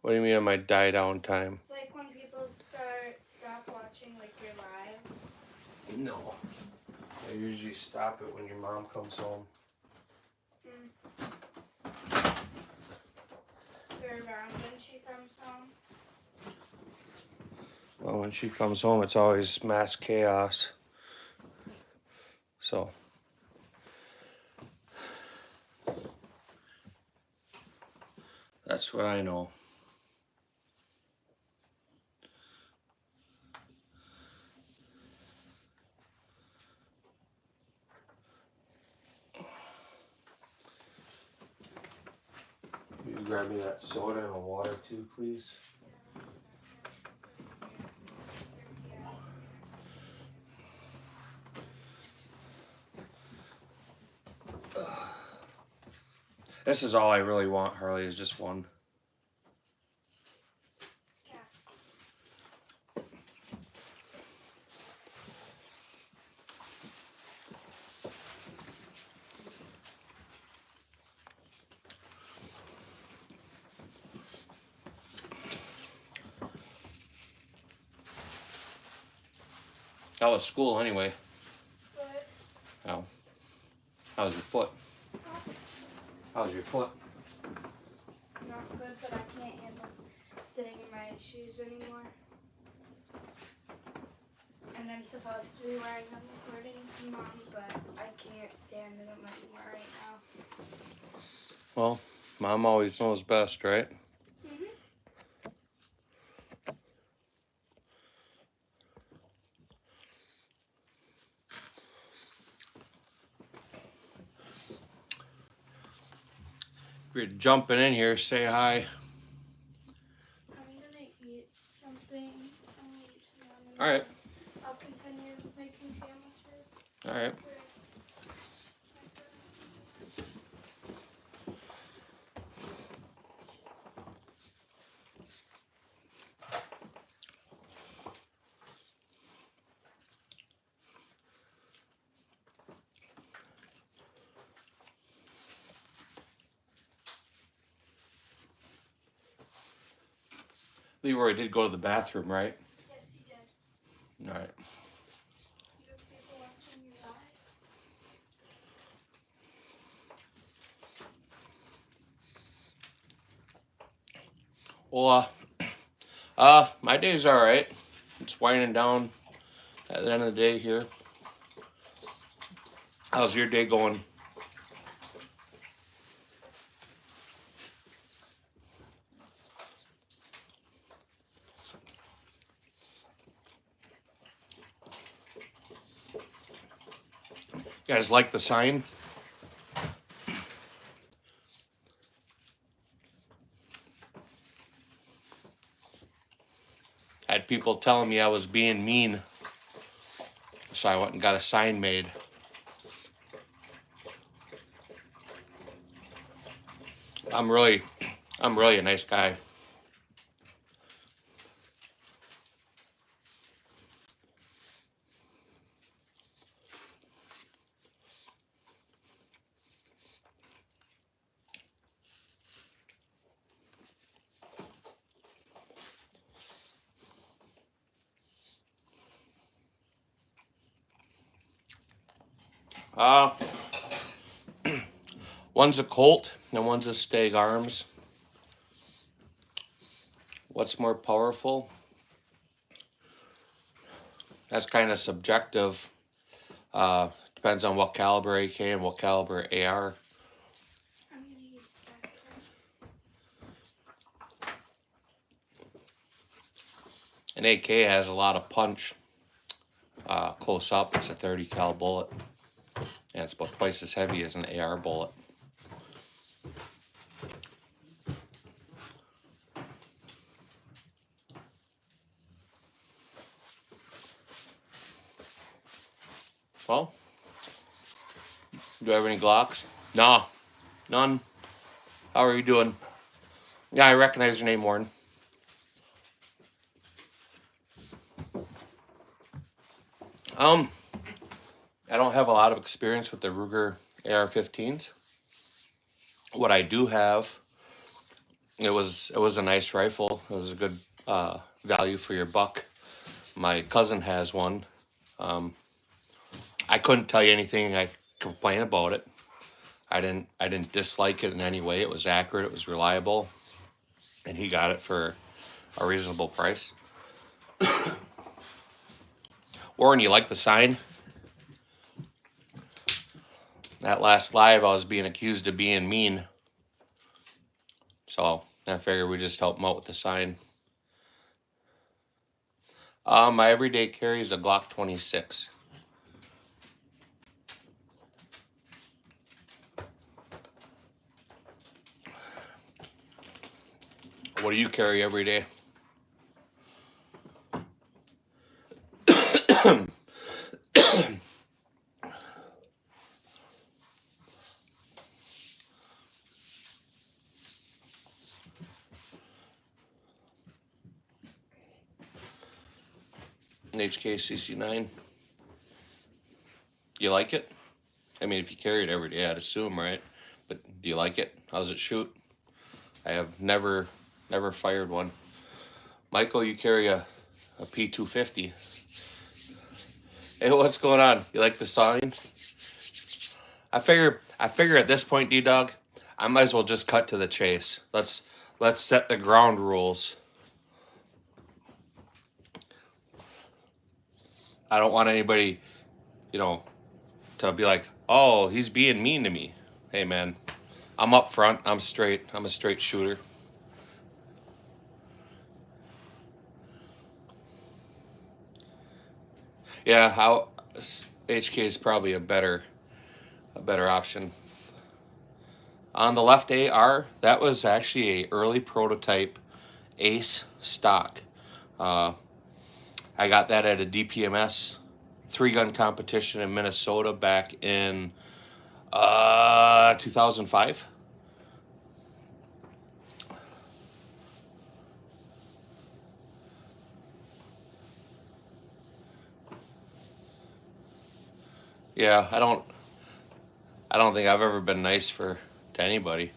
What do you mean on my die down time? Like when people stop watching like your live? No. I usually stop it when your mom comes home. Or around when she comes home? Well, when she comes home, it's always mass chaos. So. That's what I know. Will you grab me that soda and a water too, please? This is all I really want, Harley, is just one. How was school anyway? Good. How? How's your foot? How's your foot? Not good, but I can't handle sitting in my shoes anymore. And I'm supposed to be wearing them according to Mom, but I can't stand in them anymore right now. Well, Mom always knows best, right? If you're jumping in here, say hi. I'm gonna eat something. All right. I'll continue making sandwiches. All right. Leroy did go to the bathroom, right? Yes, he did. All right. You have people watching you live? Well, my day's all right. It's winding down at the end of the day here. How's your day going? You guys like the sign? I had people telling me I was being mean, so I went and got a sign made. I'm really a nice guy. Uh, one's a Colt and one's a Stag Arms. What's more powerful? That's kind of subjective. Depends on what caliber AK and what caliber AR. I'm gonna use the back. An AK has a lot of punch. Close up, it's a 30 cal bullet, and it's about twice as heavy as an AR bullet. Well, do I have any Glocks? No, none. How are you doing? Yeah, I recognize your name, Warren. I don't have a lot of experience with the Ruger AR-15s. What I do have It was a nice rifle. It was a good value for your buck. My cousin has one. Um, I couldn't tell you anything I complain about it. I didn't dislike it in any way. It was accurate. It was reliable, and he got it for a reasonable price. Warren, you like the sign? That last live, I was being accused of being mean. So I figured we just help him out with the sign. My everyday carry is a Glock 26. What do you carry every day? An HKCC9. You like it? I mean, if you carry it every day, I'd assume, right? But do you like it? How's it shoot? I have never fired one. Michael, you carry a P250. Hey, what's going on? You like the sign? I figure at this point, D-Dog, I might as well just cut to the chase. Let's set the ground rules. I don't want anybody, to be like, oh, he's being mean to me. Hey, man, I'm up front. I'm straight. I'm a straight shooter. Yeah, HK is probably a better option. On the left AR, that was actually a early prototype Ace stock. I got that at a DPMS 3-gun competition in Minnesota back in 2005. Yeah, I don't think I've ever been nice to anybody.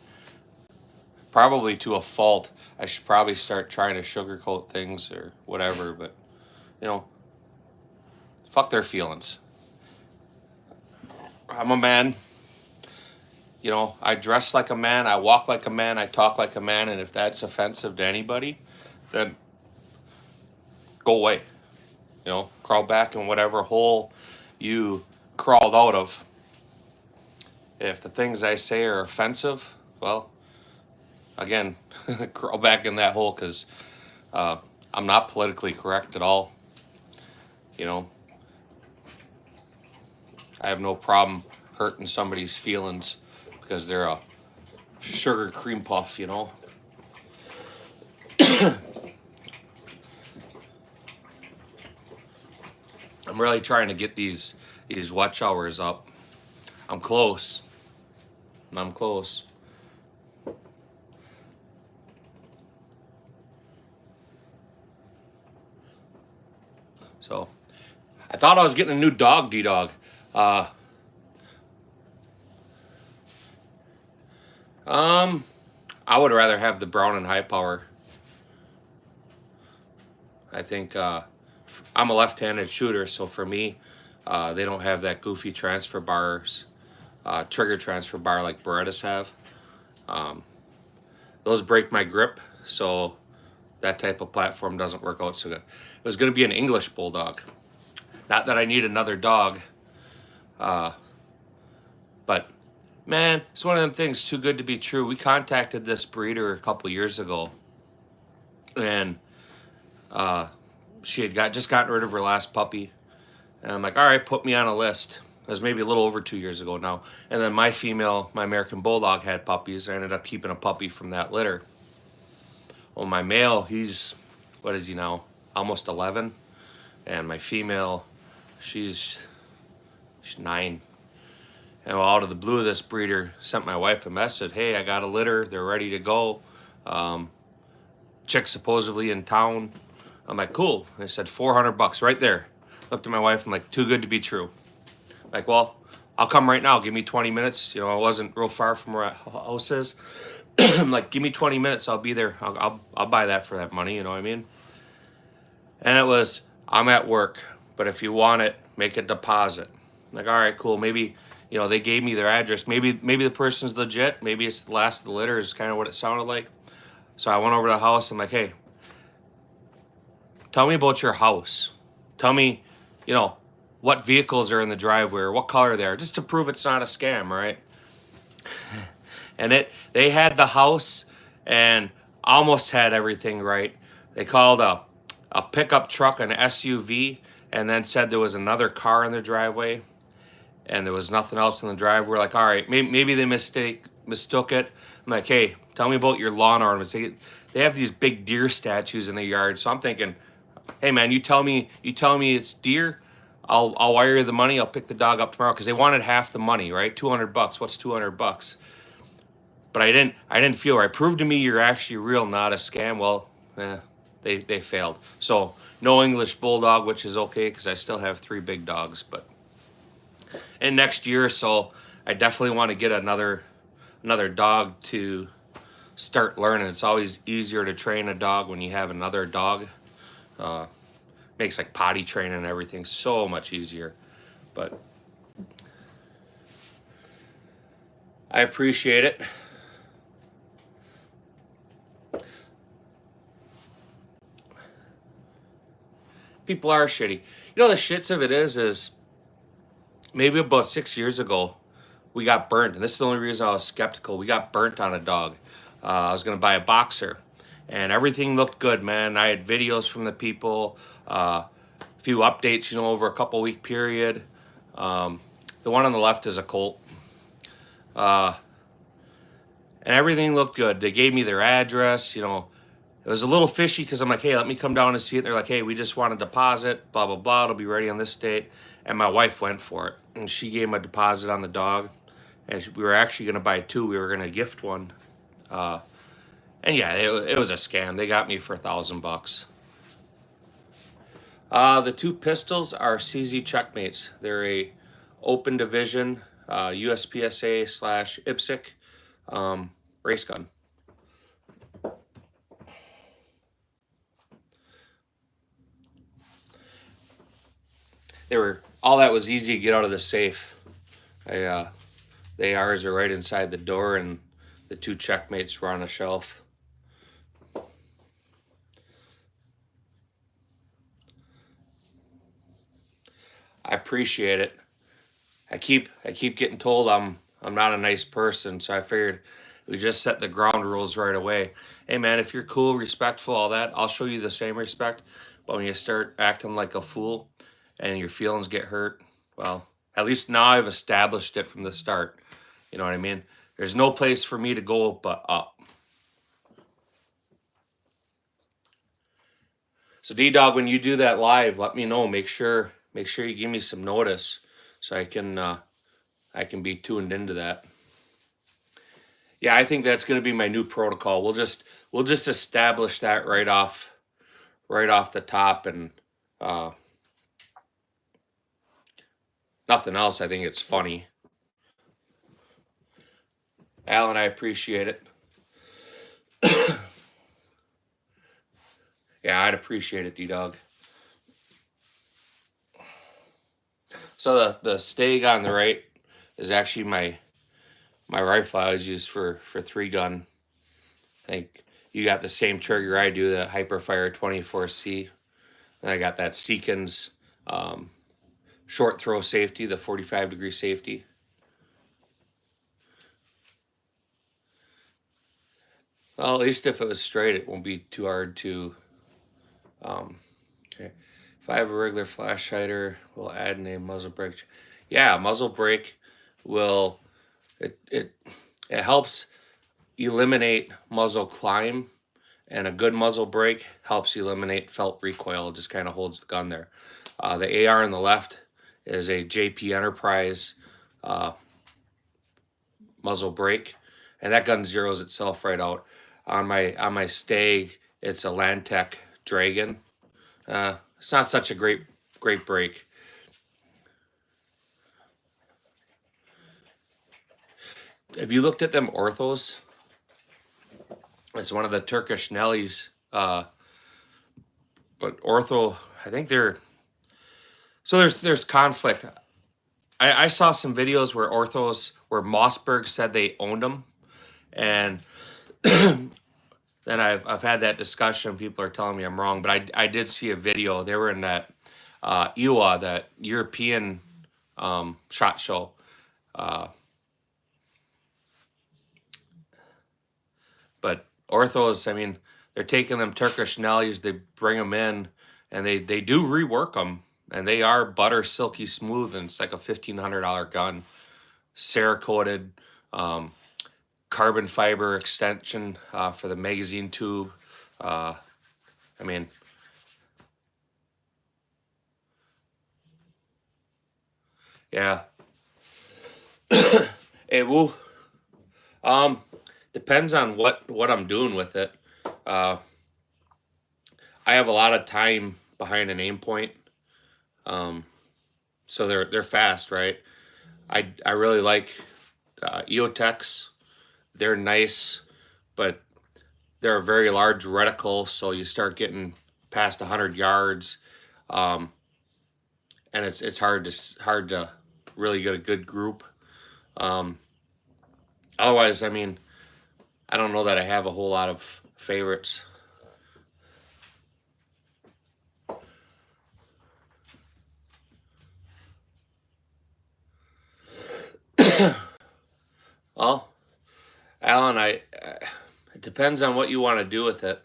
Probably to a fault. I should probably start trying to sugarcoat things or whatever, but fuck their feelings. I'm a man. I dress like a man, I walk like a man, I talk like a man, and if that's offensive to anybody, then go away. Crawl back in whatever hole you crawled out of. If the things I say are offensive, well, again, crawl back in that hole, because I'm not politically correct at all. I have no problem hurting somebody's feelings because they're a sugar cream puff, I'm really trying to get these watch hours up. I'm close. So, I thought I was getting a new dog, D-Dog. I would rather have the Brown and High Power. I think I'm a left-handed shooter, so for me, they don't have that goofy transfer bars, trigger transfer bar like Berettas have. Those break my grip, so that type of platform doesn't work out so good. It was going to be an English Bulldog. Not that I need another dog, but man, it's one of them things too good to be true. We contacted this breeder a couple years ago, and she had just gotten rid of her last puppy. And I'm like, all right, put me on a list. It was maybe a little over 2 years ago now. And then my American Bulldog had puppies. I ended up keeping a puppy from that litter. Well, my male, what is he now? Almost 11. And my female, she's 9. And out of the blue, this breeder sent my wife a message. Hey, I got a litter. They're ready to go. Chick supposedly in town. I'm like, cool. They said $400 right there. Looked at my wife. I'm like, too good to be true. Like, well, I'll come right now. Give me 20 minutes. It wasn't real far from where our house is. I'm like, give me 20 minutes, I'll be there. I'll buy that for that money, you know what I mean? And it was, I'm at work, but if you want it, make a deposit. I'm like, all right, cool. Maybe, they gave me their address. Maybe the person's legit. Maybe it's the last of the litter is kind of what it sounded like. So I went over to the house. I'm like, hey, tell me about your house. Tell me, what vehicles are in the driveway or what color they are, just to prove it's not a scam, right? And they had the house and almost had everything right. They called a pickup truck, an SUV, and then said there was another car in the driveway, and there was nothing else in the driveway. We're like, all right, maybe they mistook it. I'm like, hey, tell me about your lawn ornaments. They have these big deer statues in the yard, so I'm thinking, hey man, you tell me it's deer, I'll wire you the money. I'll pick the dog up tomorrow, because they wanted half the money, right? $200. What's $200? But I didn't feel right. Prove to me you're actually real, not a scam. Well, they failed. So no English bulldog, which is okay because I still have 3 big dogs. But in next year or so, I definitely want to get another dog to start learning. It's always easier to train a dog when you have another dog. Makes like potty training and everything so much easier. But I appreciate it. People are shitty. The shits of it is maybe about 6 years ago, we got burnt. And this is the only reason I was skeptical. We got burnt on a dog. I was going to buy a boxer, and everything looked good, man. I had videos from the people, a few updates, over a couple week period. The one on the left is a colt. And everything looked good. They gave me their address, It was a little fishy because I'm like, hey, let me come down and see it. They're like, hey, we just want a deposit, blah, blah, blah. It'll be ready on this date. And my wife went for it. And she gave him a deposit on the dog. And we were actually going to buy 2. We were going to gift one. And yeah, it was a scam. They got me for $1,000. The 2 pistols are CZ Checkmates. They're a open division USPSA/IPSC race gun. All that was easy to get out of the safe. The ARs are right inside the door, and the 2 Checkmates were on a shelf. I appreciate it. I keep getting told I'm not a nice person, so I figured we just set the ground rules right away. Hey man, if you're cool, respectful, all that, I'll show you the same respect. But when you start acting like a fool and your feelings get hurt, well, at least now I've established it from the start. You know what I mean? There's no place for me to go but up. So D-Dog, when you do that live, let me know. Make sure you give me some notice so I can be tuned into that. Yeah, I think that's going to be my new protocol. We'll just establish that right off the top, and nothing else. I think it's funny. Alan, I appreciate it. Yeah, I'd appreciate it, D-Dog. So the stag on the right is actually my rifle I always use for 3-gun. I think you got the same trigger I do, the Hyperfire 24C. And I got that Seekins short throw safety, the 45-degree safety. Well, at least if it was straight, it won't be too hard to. Okay. If I have a regular flash hider, we'll add a muzzle brake. Yeah, muzzle brake will it helps eliminate muzzle climb, and a good muzzle brake helps eliminate felt recoil. It just kind of holds the gun there. The AR on the left is a JP Enterprise muzzle brake, and that gun zeroes itself right out. On my Stag, it's a Landtech Dragon. It's not such a great brake. Have you looked at them orthos? It's one of the Turkish Nellies. But Ortho, I think they're so there's conflict. I saw some videos where Mossberg said they owned them, and then I've had that discussion. People are telling me I'm wrong, but I did see a video. They were in that EWA, that European shot show. But Orthos, I mean, they're taking them Turkish Nellies, they bring them in, and they do rework them, and they are butter silky smooth, and it's like a $1,500 gun, Cerakoted, carbon fiber extension for the magazine tube. I mean, yeah. Hey, woo. Depends on what I'm doing with it. I have a lot of time behind an aim point, so they're fast, right? I really like EOTechs. They're nice, but they're a very large reticle, so you start getting past 100 yards, and it's hard to really get a good group. Otherwise, I mean, I don't know that I have a whole lot of favorites. Well, Alan, it depends on what you want to do with it.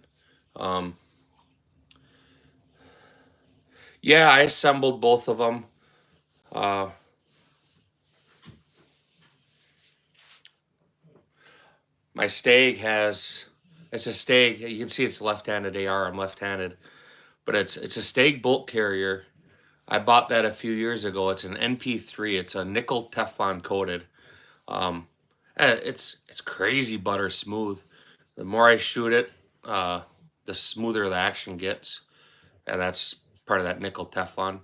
Yeah, I assembled both of them. My Stag it's a Stag. You can see it's left-handed AR. I'm left-handed, but it's a Stag bolt carrier. I bought that a few years ago. It's an NP3. It's a nickel Teflon coated. It's crazy butter smooth. The more I shoot it, the smoother the action gets, and that's part of that nickel Teflon.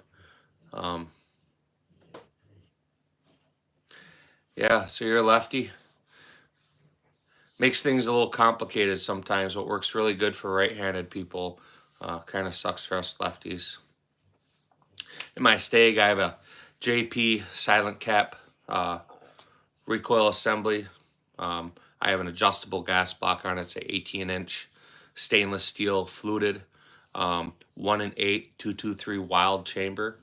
Yeah, so you're a lefty. Makes things a little complicated sometimes. What works really good for right-handed people kind of sucks for us lefties. In my Stag, I have a JP silent cap recoil assembly. I have an adjustable gas block on it. It's an 18-inch stainless steel fluted 1 in 8 223 wild chamber.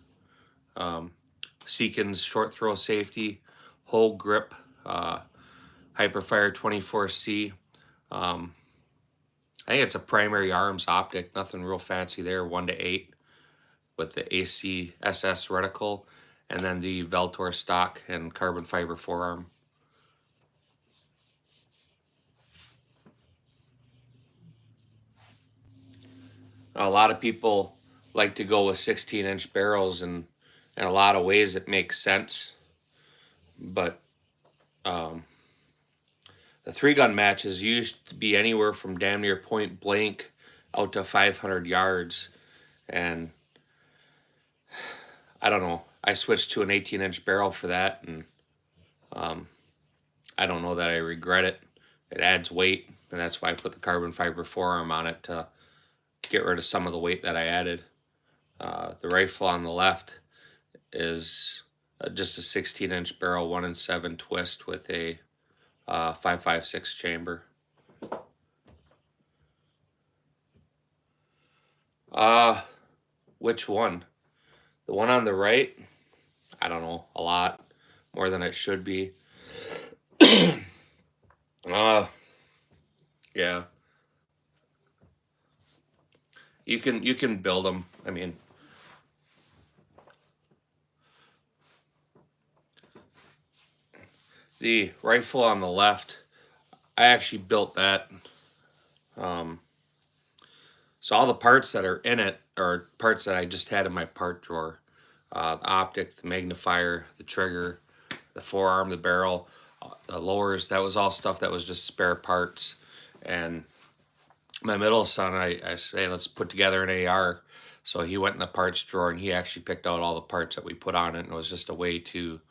Seekins short throw safety, whole grip, Hyperfire 24C. I think it's a primary arms optic, nothing real fancy there, 1 to 8 with the AC SS reticle, and then the Veltor stock and carbon fiber forearm. A lot of people like to go with 16-inch barrels, and in a lot of ways it makes sense. But the 3-gun matches used to be anywhere from damn near point blank out to 500 yards. And I don't know. I switched to an 18-inch barrel for that, and I don't know that I regret it. It adds weight, and that's why I put the carbon fiber forearm on it to get rid of some of the weight that I added. The rifle on the left is just a 16-inch barrel, 1 in 7 twist with a 5.56 chamber. Which one? The one on the right? I don't know, a lot more than it should be. Yeah. You can build them. I mean, the rifle on the left, I actually built that. So all the parts that are in it are parts that I just had in my part drawer. The optic, the magnifier, the trigger, the forearm, the barrel, the lowers, that was all stuff that was just spare parts. And my middle son, I said, hey, let's put together an AR. So he went in the parts drawer and he actually picked out all the parts that we put on it. And it was just a way to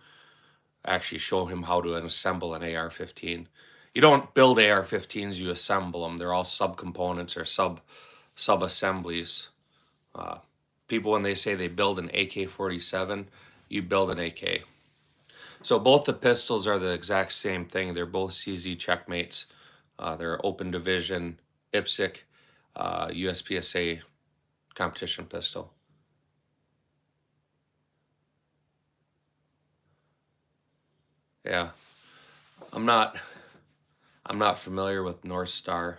actually show him how to assemble an AR-15. You don't build AR-15s, you assemble them. They're all subcomponents or sub-assemblies. People, when they say they build an AK-47, you build an AK. So both the pistols are the exact same thing. They're both CZ checkmates. They're open division, IPSC, USPSA competition pistol. Yeah, I'm not familiar with North Star.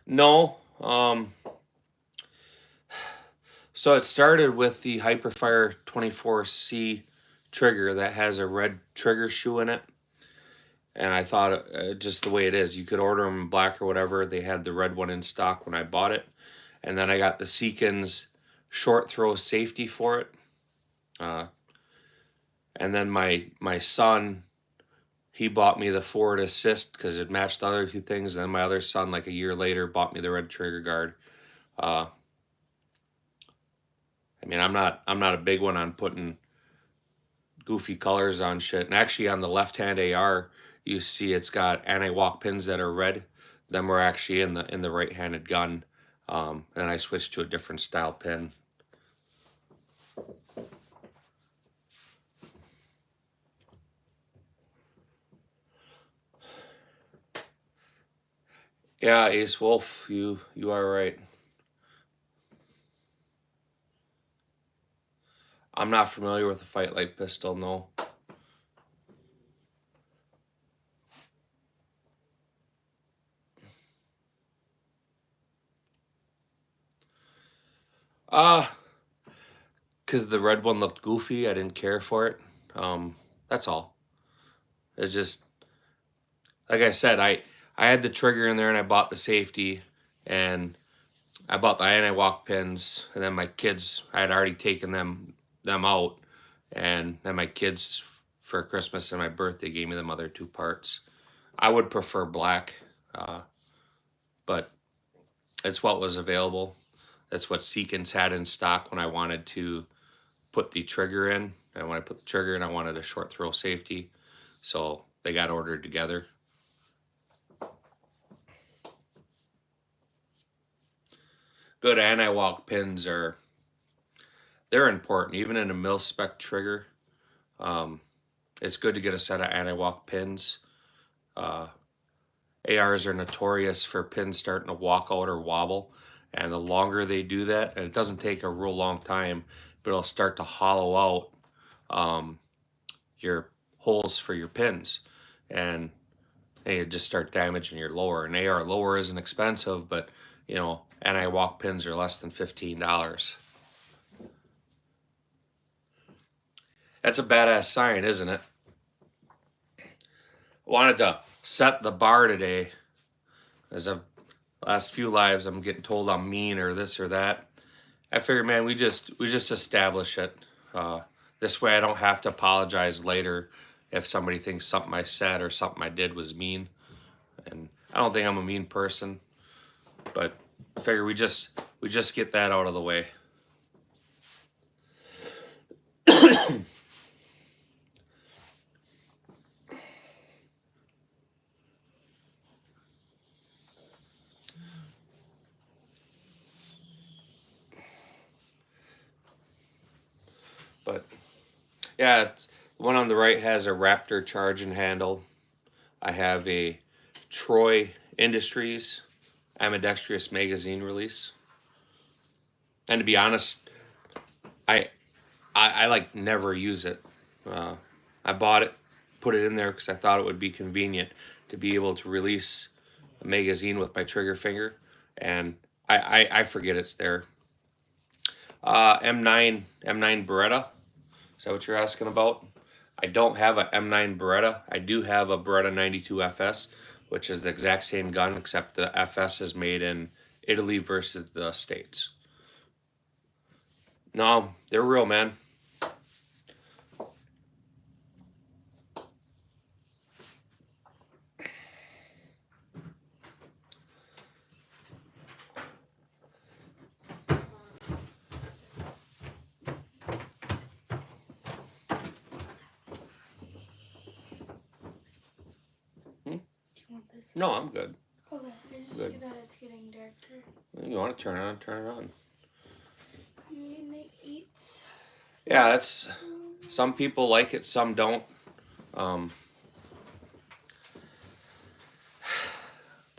No. So it started with the Hyperfire 24C trigger that has a red trigger shoe in it. And I thought just the way it is, you could order them in black or whatever. They had the red one in stock when I bought it. And then I got the Seekins short throw safety for it. And then my son, he bought me the forward assist because it matched the other two things. And then my other son, like a year later, bought me the red trigger guard. I mean, I'm not a big one on putting goofy colors on shit. And actually, on the left-hand AR, you see it's got anti-walk pins that are red. Them were actually in the right-handed gun. And I switched to a different style pin. Yeah, Ace Wolf, you are right. I'm not familiar with the Fight Light pistol, no. Because the red one looked goofy, I didn't care for it. That's all. It's just, like I said, I had the trigger in there and I bought the safety and I bought the anti-walk pins, and then my kids, I had already taken them out, and then my kids for Christmas and my birthday gave me them other two parts. I would prefer black, but it's what was available. That's what Seekins had in stock when I wanted to put the trigger in. And when I put the trigger in, I wanted a short throw safety, so they got ordered together. Good anti-walk pins they're important, even in a mil-spec trigger. It's good to get a set of anti-walk pins. ARs are notorious for pins starting to walk out or wobble, and the longer they do that, and it doesn't take a real long time, but it'll start to hollow out your holes for your pins, and you just start damaging your lower. An AR lower isn't expensive, but you know, anti-walk pins are less than $15. That's a badass sign, isn't it? Wanted to set the bar today. As I've last few lives, I'm getting told I'm mean or this or that. I figured, man, we just establish it. This way, I don't have to apologize later if somebody thinks something I said or something I did was mean. And I don't think I'm a mean person, but I figure we just get that out of the way. But yeah, the one on the right has a Raptor charging handle. I have a Troy Industries ambidextrous magazine release. And to be honest, I like never use it. I bought it, put it in there because I thought it would be convenient to be able to release a magazine with my trigger finger, and I forget it's there. M9 Beretta. Is that what you're asking about? I don't have a M9 Beretta. I do have a Beretta 92 FS, which is the exact same gun, except the FS is made in Italy versus the States. No, they're real, man. No, I'm good. Okay, I just Good. see that it's getting darker. You want to turn it on? Turn it on. I'm gonna eat. Yeah, that's. Some people like it, some don't. The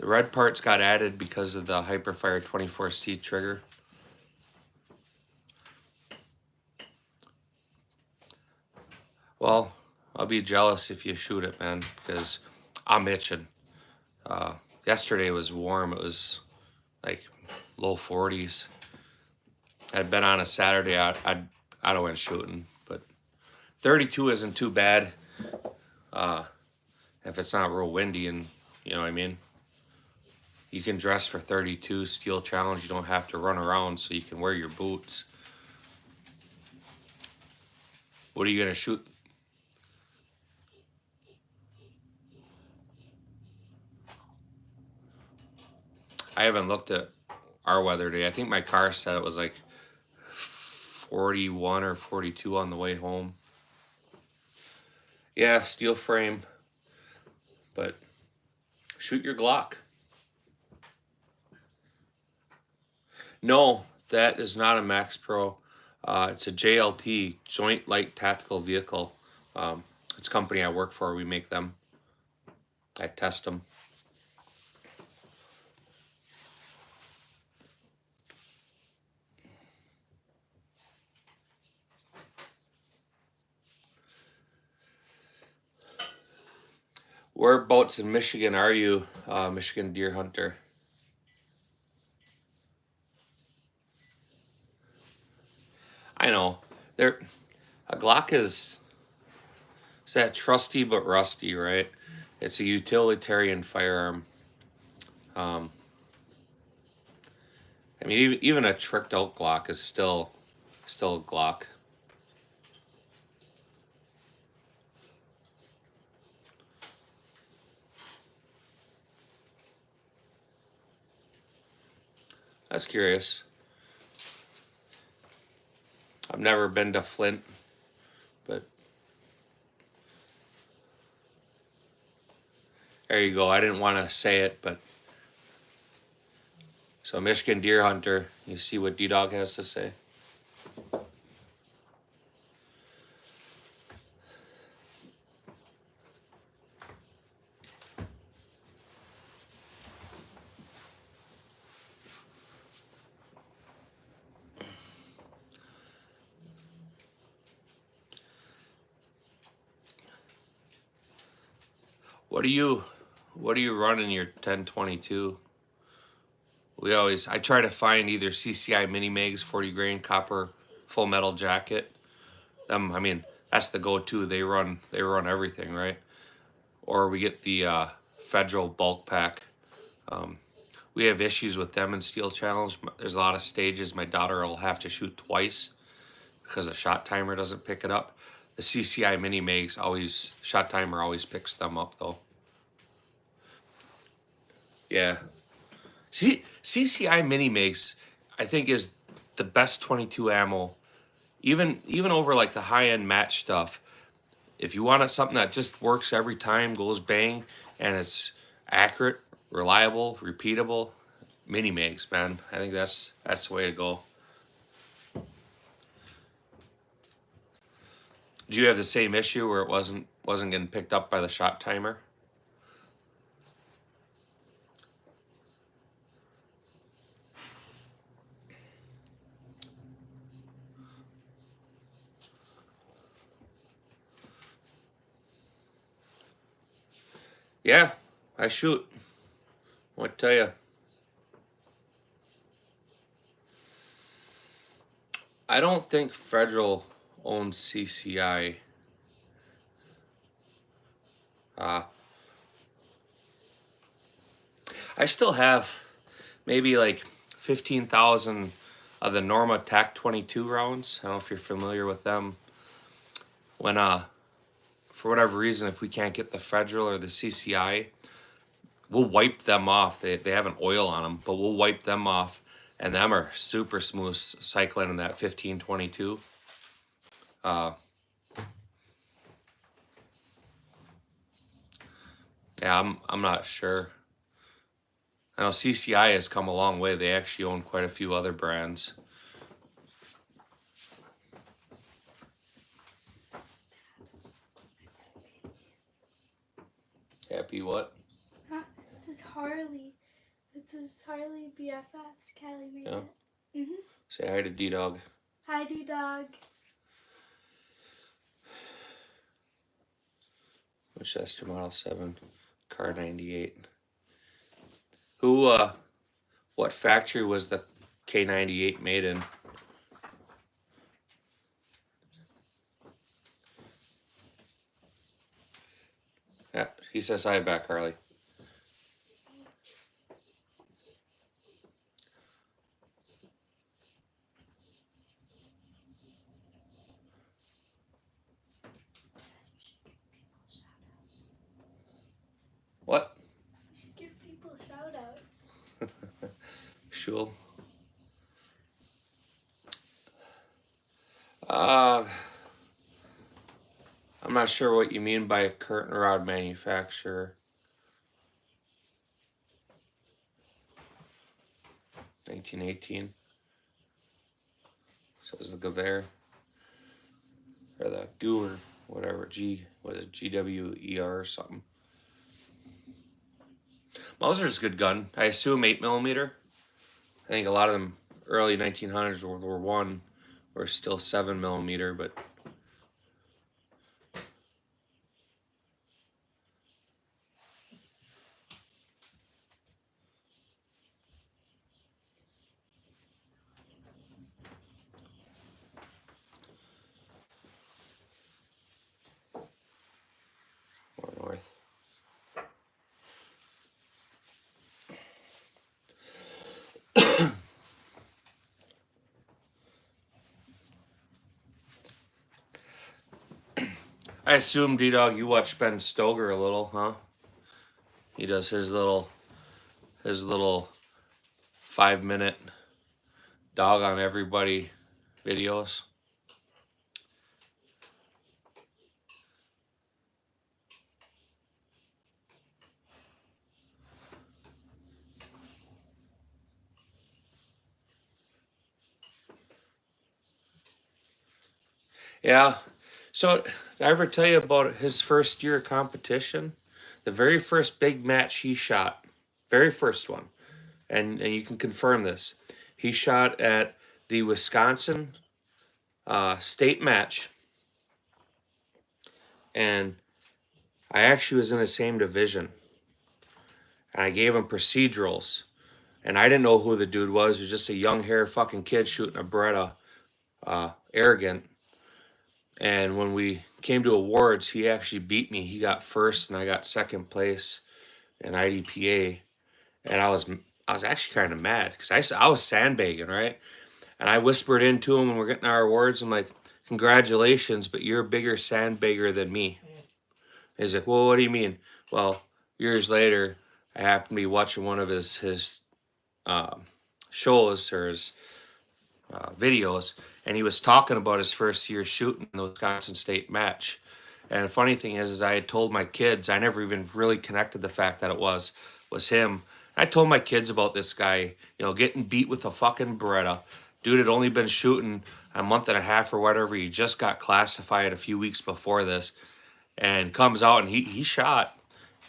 red parts got added because of the Hyperfire 24C trigger. Well, I'll be jealous if you shoot it, man, because I'm itching. Yesterday was warm. It was like low 40s. I'd been on a Saturday. I'd have went shooting, but 32 isn't too bad. If it's not real windy and you know what I mean. You can dress for 32 steel challenge. You don't have to run around, so you can wear your boots. What are you gonna shoot? I haven't looked at our weather today. I think my car said it was like 41 or 42 on the way home. Yeah, steel frame, but shoot your Glock. No, that is not a Max Pro. It's a JLT, Joint Light Tactical Vehicle. It's a company I work for. We make them. I test them. Whereabouts in Michigan are you, Michigan deer hunter? I know. A Glock is that trusty but rusty, right? It's a utilitarian firearm. I mean, even a tricked out Glock is still a Glock. That's curious. I've never been to Flint, but there you go. I didn't want to say it, but so Michigan deer hunter, you see what D-Dog has to say? What are you running your 1022? I try to find either CCI mini mags, 40 grain copper full metal jacket. I mean, that's the go-to. They run everything, right? Or we get the Federal bulk pack. We have issues with them in Steel Challenge. There's a lot of stages my daughter will have to shoot twice because the shot timer doesn't pick it up. The CCI mini mags shot timer always picks them up though. Yeah. CCI mini mags, I think, is the best 22 ammo. Even over like the high end match stuff. If you want something that just works every time, goes bang, and it's accurate, reliable, repeatable, mini mags, man. I think that's the way to go. Did you have the same issue where it wasn't getting picked up by the shot timer? Yeah, I shoot. What tell you? I don't think Federal owns CCI. I still have maybe like 15,000 of the Norma TAC 22 rounds. I don't know if you're familiar with them. When for whatever reason, if we can't get the Federal or the CCI, we'll wipe them off. They have an oil on them, but we'll wipe them off, and them are super smooth cycling in that 1522. Yeah, I'm not sure. I know CCI has come a long way. They actually own quite a few other brands. Happy what? Huh? This is Harley. This is Harley BFS. Callie made Yeah. it. Mhm. Say hi to D-Dog. Hi, D-Dog. Winchester Model 7, car 98. Who, what factory was the K98 made in? Yeah, he says hi back, Harley. What? You should give people shout outs. Shul. I'm not sure what you mean by a curtain rod manufacturer. 1918. So it was the Gewehr. Or the Gewehr, whatever. What is it? GWER or something. Mauser's a good gun. I assume 8mm. I think a lot of them early 1900s, World War One, were still 7mm, but more north. I assume, D-Dog, you watch Ben Stoker a little, huh? He does his little 5-minute dog on everybody videos. Yeah. So, did I ever tell you about his first year of competition? The very first big match he shot, very first one, and you can confirm this. He shot at the Wisconsin state match, and I actually was in the same division, and I gave him procedurals, and I didn't know who the dude was. He was just a young hair fucking kid shooting a Beretta, arrogant. And when we came to awards, he actually beat me. He got first, and I got second place in IDPA. And I was actually kind of mad because I was sandbagging, right? And I whispered into him when we're getting our awards. I'm like, "Congratulations, but you're a bigger sandbagger than me." He's like, "Well, what do you mean?" Well, years later, I happened to be watching one of his uh, shows or his videos, and he was talking about his first year shooting the Wisconsin State match. And the funny thing is I had told my kids, I never even really connected the fact that it was him. I told my kids about this guy, getting beat with a fucking Beretta. Dude had only been shooting a month and a half or whatever. He just got classified a few weeks before this, and comes out and he shot,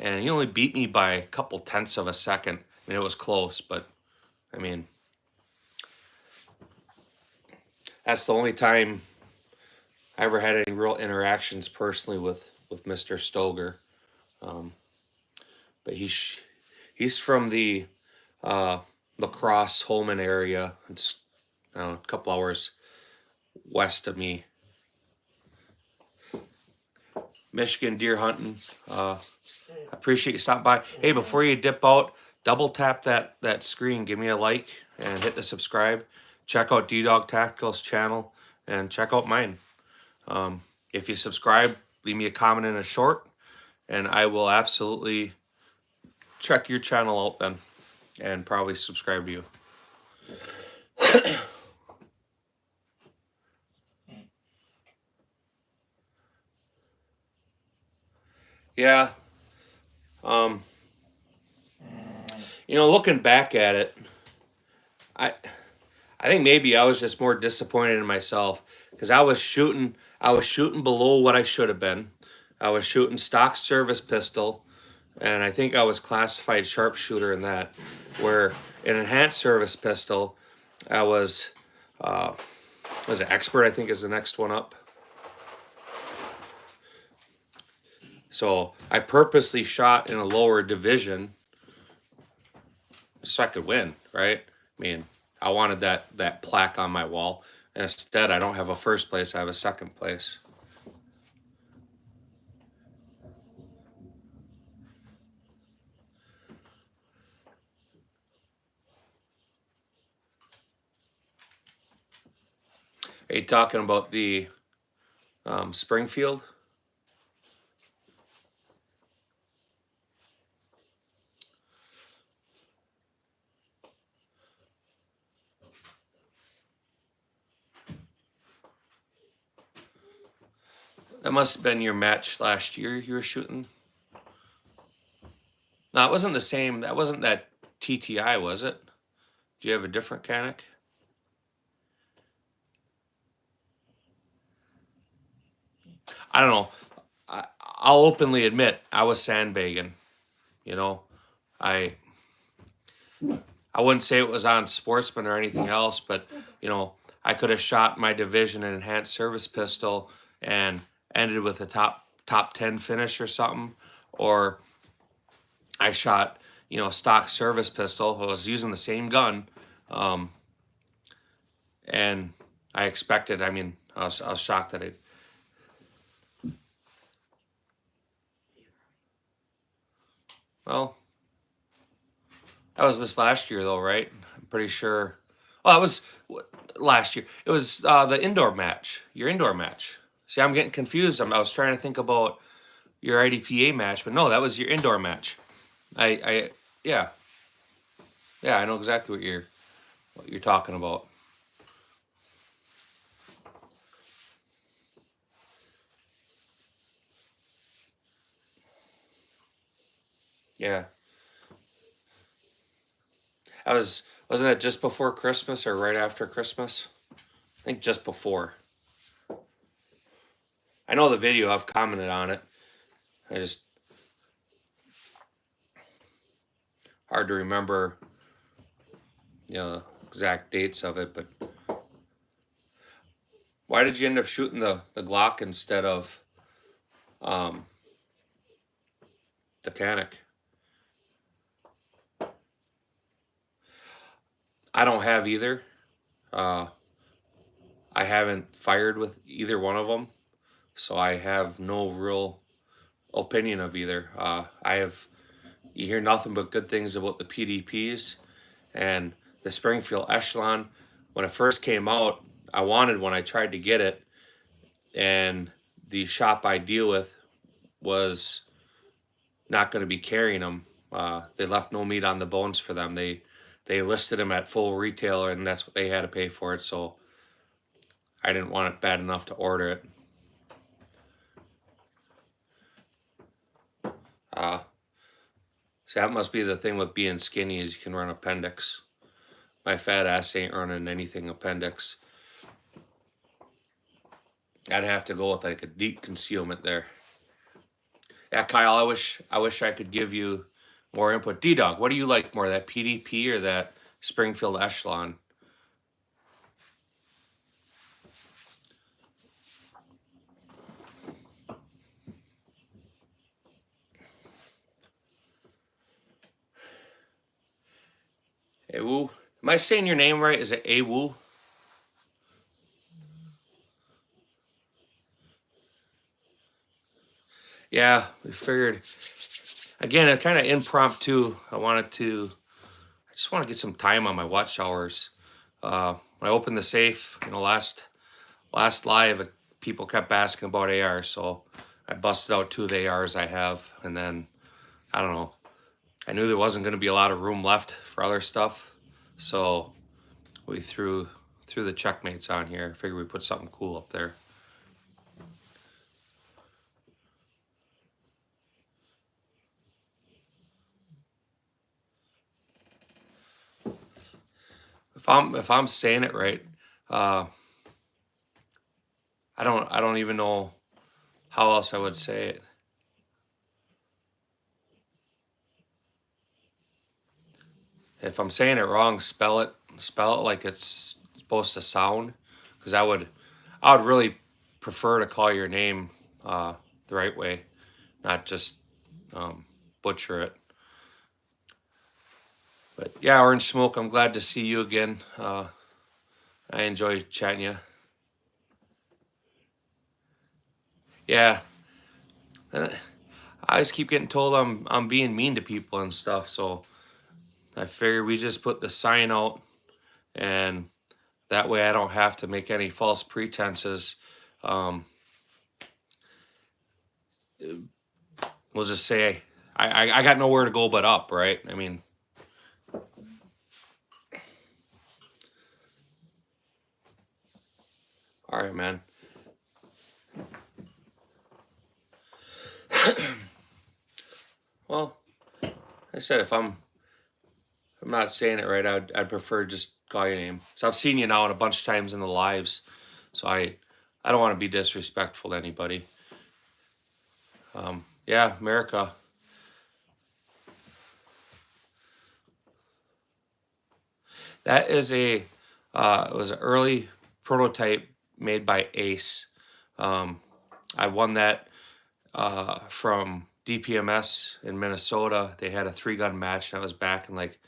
and he only beat me by a couple tenths of a second. I mean, it was close, but I mean, that's the only time I ever had any real interactions personally with Mr. Stoger. Um, but he's from the Lacrosse Holman area. It's a couple hours west of me. Michigan deer hunting. I appreciate you stopping by. Hey, before you dip out, double tap that screen. Give me a like and hit the subscribe. Check out D-Dog Tactical's channel and check out mine. If you subscribe, leave me a comment in a short, and I will absolutely check your channel out then and probably subscribe to you. Yeah. looking back at it, I I think maybe I was just more disappointed in myself because I was shooting below what I should have been. I was shooting stock service pistol, and I think I was classified sharpshooter in that. Where in enhanced service pistol, I uh, was it expert? I think is the next one up. So I purposely shot in a lower division so I could win, right? I mean, I wanted that plaque on my wall. And instead, I don't have a first place, I have a second place. Are you talking about the Springfield? That must have been your match last year you were shooting. No, it wasn't the same. That wasn't that TTI, was it? Do you have a different Canic? I don't know. I'll openly admit I was sandbagging. You know, I I wouldn't say it was on Sportsman or anything else, but I could have shot my division in enhanced service pistol and ended with a top 10 finish or something, or I shot stock service pistol. I was using the same gun, um, and I expected. I mean, I was shocked that it. Well, that was this last year though, right? I'm pretty sure. Well, it was last year. It was the indoor match. Your indoor match. See, I'm getting confused. I was trying to think about your IDPA match, but no, that was your indoor match. I yeah, yeah, I know exactly what you're talking about. Yeah, wasn't that just before Christmas or right after Christmas? I think just before. I know the video. I've commented on it. I just hard to remember, exact dates of it. But why did you end up shooting the Glock instead of um, the Canic? I don't have either. Uh, I haven't fired with either one of them, so I have no real opinion of either. You hear nothing but good things about the PDPs and the Springfield Echelon. When it first came out, I wanted one. I tried to get it, and the shop I deal with was not going to be carrying them. They left no meat on the bones for them. They listed them at full retail, and that's what they had to pay for it. So I didn't want it bad enough to order it. Uh, so that must be the thing with being skinny is you can run appendix. My fat ass ain't running anything appendix. I'd have to go with like a deep concealment there. Yeah, Kyle, I wish I could give you more input. D Dog, what do you like more, that PDP or that Springfield Echelon? Awu? Am I saying your name right? Is it Awu? Yeah, we figured. Again, it kind of impromptu. I just want to get some time on my watch hours. When I opened the safe, last live, people kept asking about AR, so I busted out two of the ARs I have, and then I don't know. I knew there wasn't going to be a lot of room left for other stuff, so we threw the checkmates on here. Figured we put something cool up there. if I'm saying it right, uh, I don't even know how else I would say it. If I'm saying it wrong, spell it like it's supposed to sound, because I would really prefer to call your name the right way, not just butcher it. But yeah, Orange Smoke, I'm glad to see you again. I enjoy chatting you. Yeah, I always keep getting told I'm being mean to people and stuff, so I figure we just put the sign out, and that way I don't have to make any false pretenses. Um, we'll just say I got nowhere to go but up, right? I mean, all right, man. Well, I said if I'm not saying it right, I'd prefer just call your name. So I've seen you now a bunch of times in the lives, so I don't want to be disrespectful to anybody. Yeah, America. That is it was an early prototype made by Ace. I won that from DPMS in Minnesota. They had a 3-gun match, and that was back in like,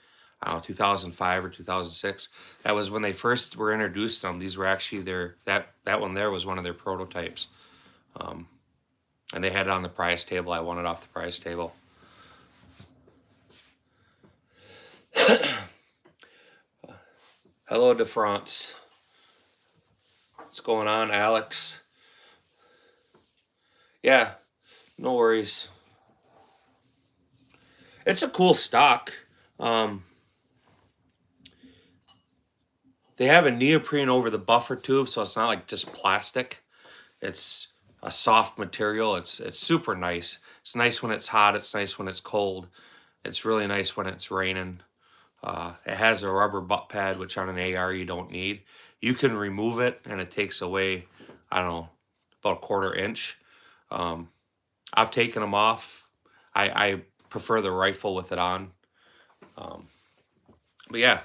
I don't know, 2005 or 2006. That was when they first were introduced to them. These were actually that one there was one of their prototypes. And they had it on the prize table. I won it off the prize table. Hello, De France. What's going on, Alex? Yeah, no worries. It's a cool stock. They have a neoprene over the buffer tube, so it's not like just plastic. It's a soft material. It's super nice. It's nice when it's hot. It's nice when it's cold. It's really nice when it's raining. It has a rubber butt pad, which on an AR you don't need. You can remove it, and it takes away, I don't know, about a 1/4 inch. I've taken them off. I prefer the rifle with it on. But yeah,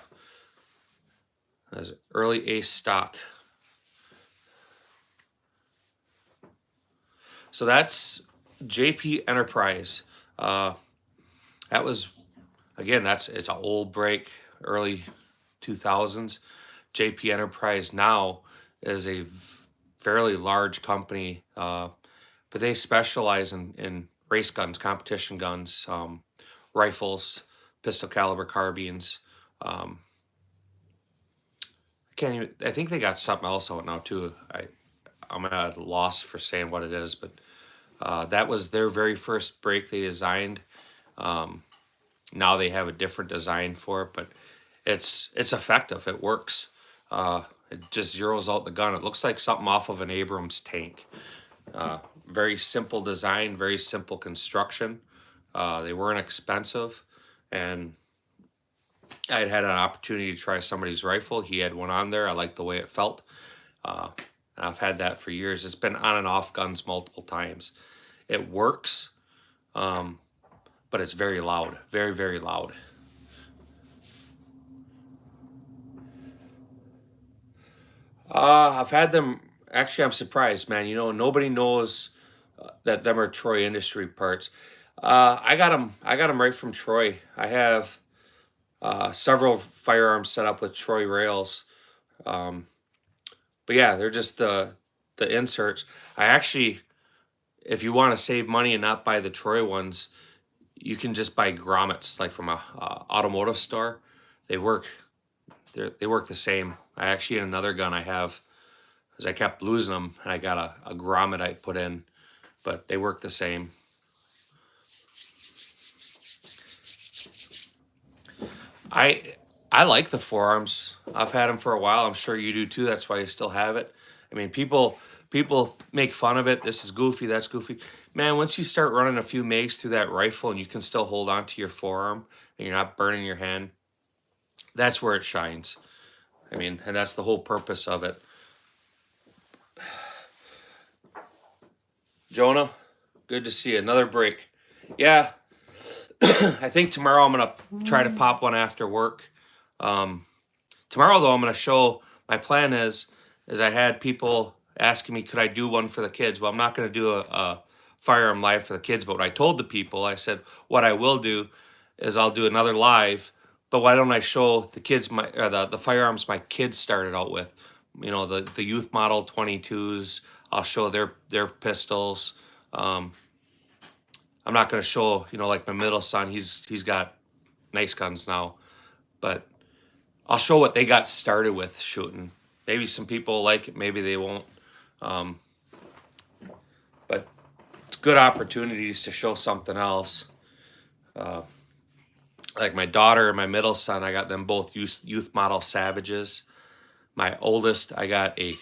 there's early Ace stock. So that's JP Enterprise. That was, again, it's an old break, early 2000s. JP Enterprise now is a fairly large company, but they specialize in race guns, competition guns, rifles, pistol caliber carbines. I think they they got something else out now too. I'm at a loss for saying what it is, but that was their very first break they designed. Now they have a different design for it, but it's effective. It works. It just zeroes out the gun. It looks like something off of an Abrams tank. Very simple design, very simple construction. They weren't expensive, and I'd had an opportunity to try somebody's rifle. He had one on there. I liked the way it felt. I've had that for years. It's been on and off guns multiple times. It works, but it's very loud, very, very loud. I've had them. Actually, I'm surprised, man. You know, nobody knows that them are Troy Industry parts. I got them. I got them right from Troy. I have several firearms set up with Troy rails. But yeah, they're just the inserts. I actually, if you want to save money and not buy the Troy ones, you can just buy grommets like from a automotive store. They work. They work the same. I actually had another gun I have, because I kept losing them, and I got a grommet I put in, but they work the same. I like the forearms. I've had them for a while. I'm sure you do too. That's why you still have it. I mean, people make fun of it. This is goofy. That's goofy. Man, once you start running a few mags through that rifle and you can still hold on to your forearm and you're not burning your hand, that's where it shines. I mean, and that's the whole purpose of it. Jonah, good to see you. Another break. Yeah, I think tomorrow I'm gonna try to pop one after work. Tomorrow though, I'm gonna show. My plan is I had people asking me, could I do one for the kids? Well, I'm not gonna do a firearm live for the kids, but what I told the people, I said, what I will do is I'll do another live. But why don't I show the kids the firearms my kids started out with? You know, the youth model 22s. I'll show their pistols. I'm not gonna show, you know, like my middle son. He's got nice guns now, but I'll show what they got started with shooting. Maybe some people like it, maybe they won't. Um, but it's good opportunities to show something else. Like my daughter and my middle son, I got them both youth model Savages. My oldest, I got a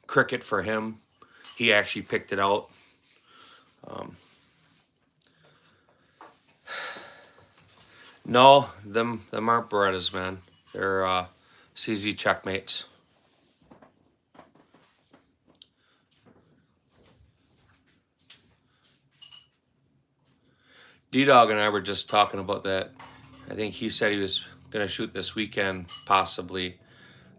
cricket for him. He actually picked it out. No, them aren't Berettas, man. They're CZ checkmates. D-Dog and I were just talking about that. I think he said he was going to shoot this weekend, possibly.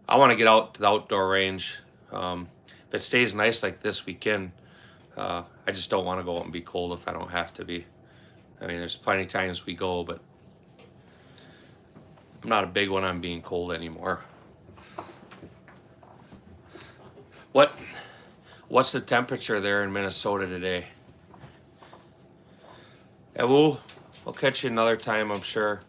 I want to get out to the outdoor range. If it stays nice like this weekend, I just don't want to go out and be cold if I don't have to be. I mean, there's plenty of times we go, but I'm not a big one on being cold anymore. What's the temperature there in Minnesota today? Yeah, we'll catch you another time, I'm sure.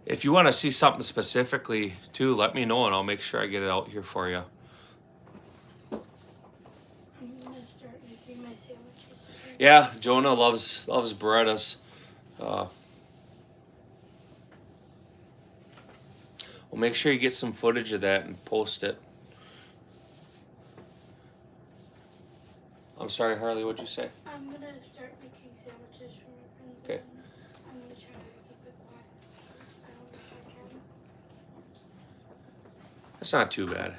If you want to see something specifically too, let me know and I'll make sure I get it out here for you. I'm gonna start making my sandwiches. Yeah, Jonah loves Berettas. Well, make sure you get some footage of that and post it. I'm sorry, Harley, what'd you say? I'm gonna start making sandwiches for my friends. Okay. And I'm gonna try to keep it quiet. I don't know if I can. That's not too bad.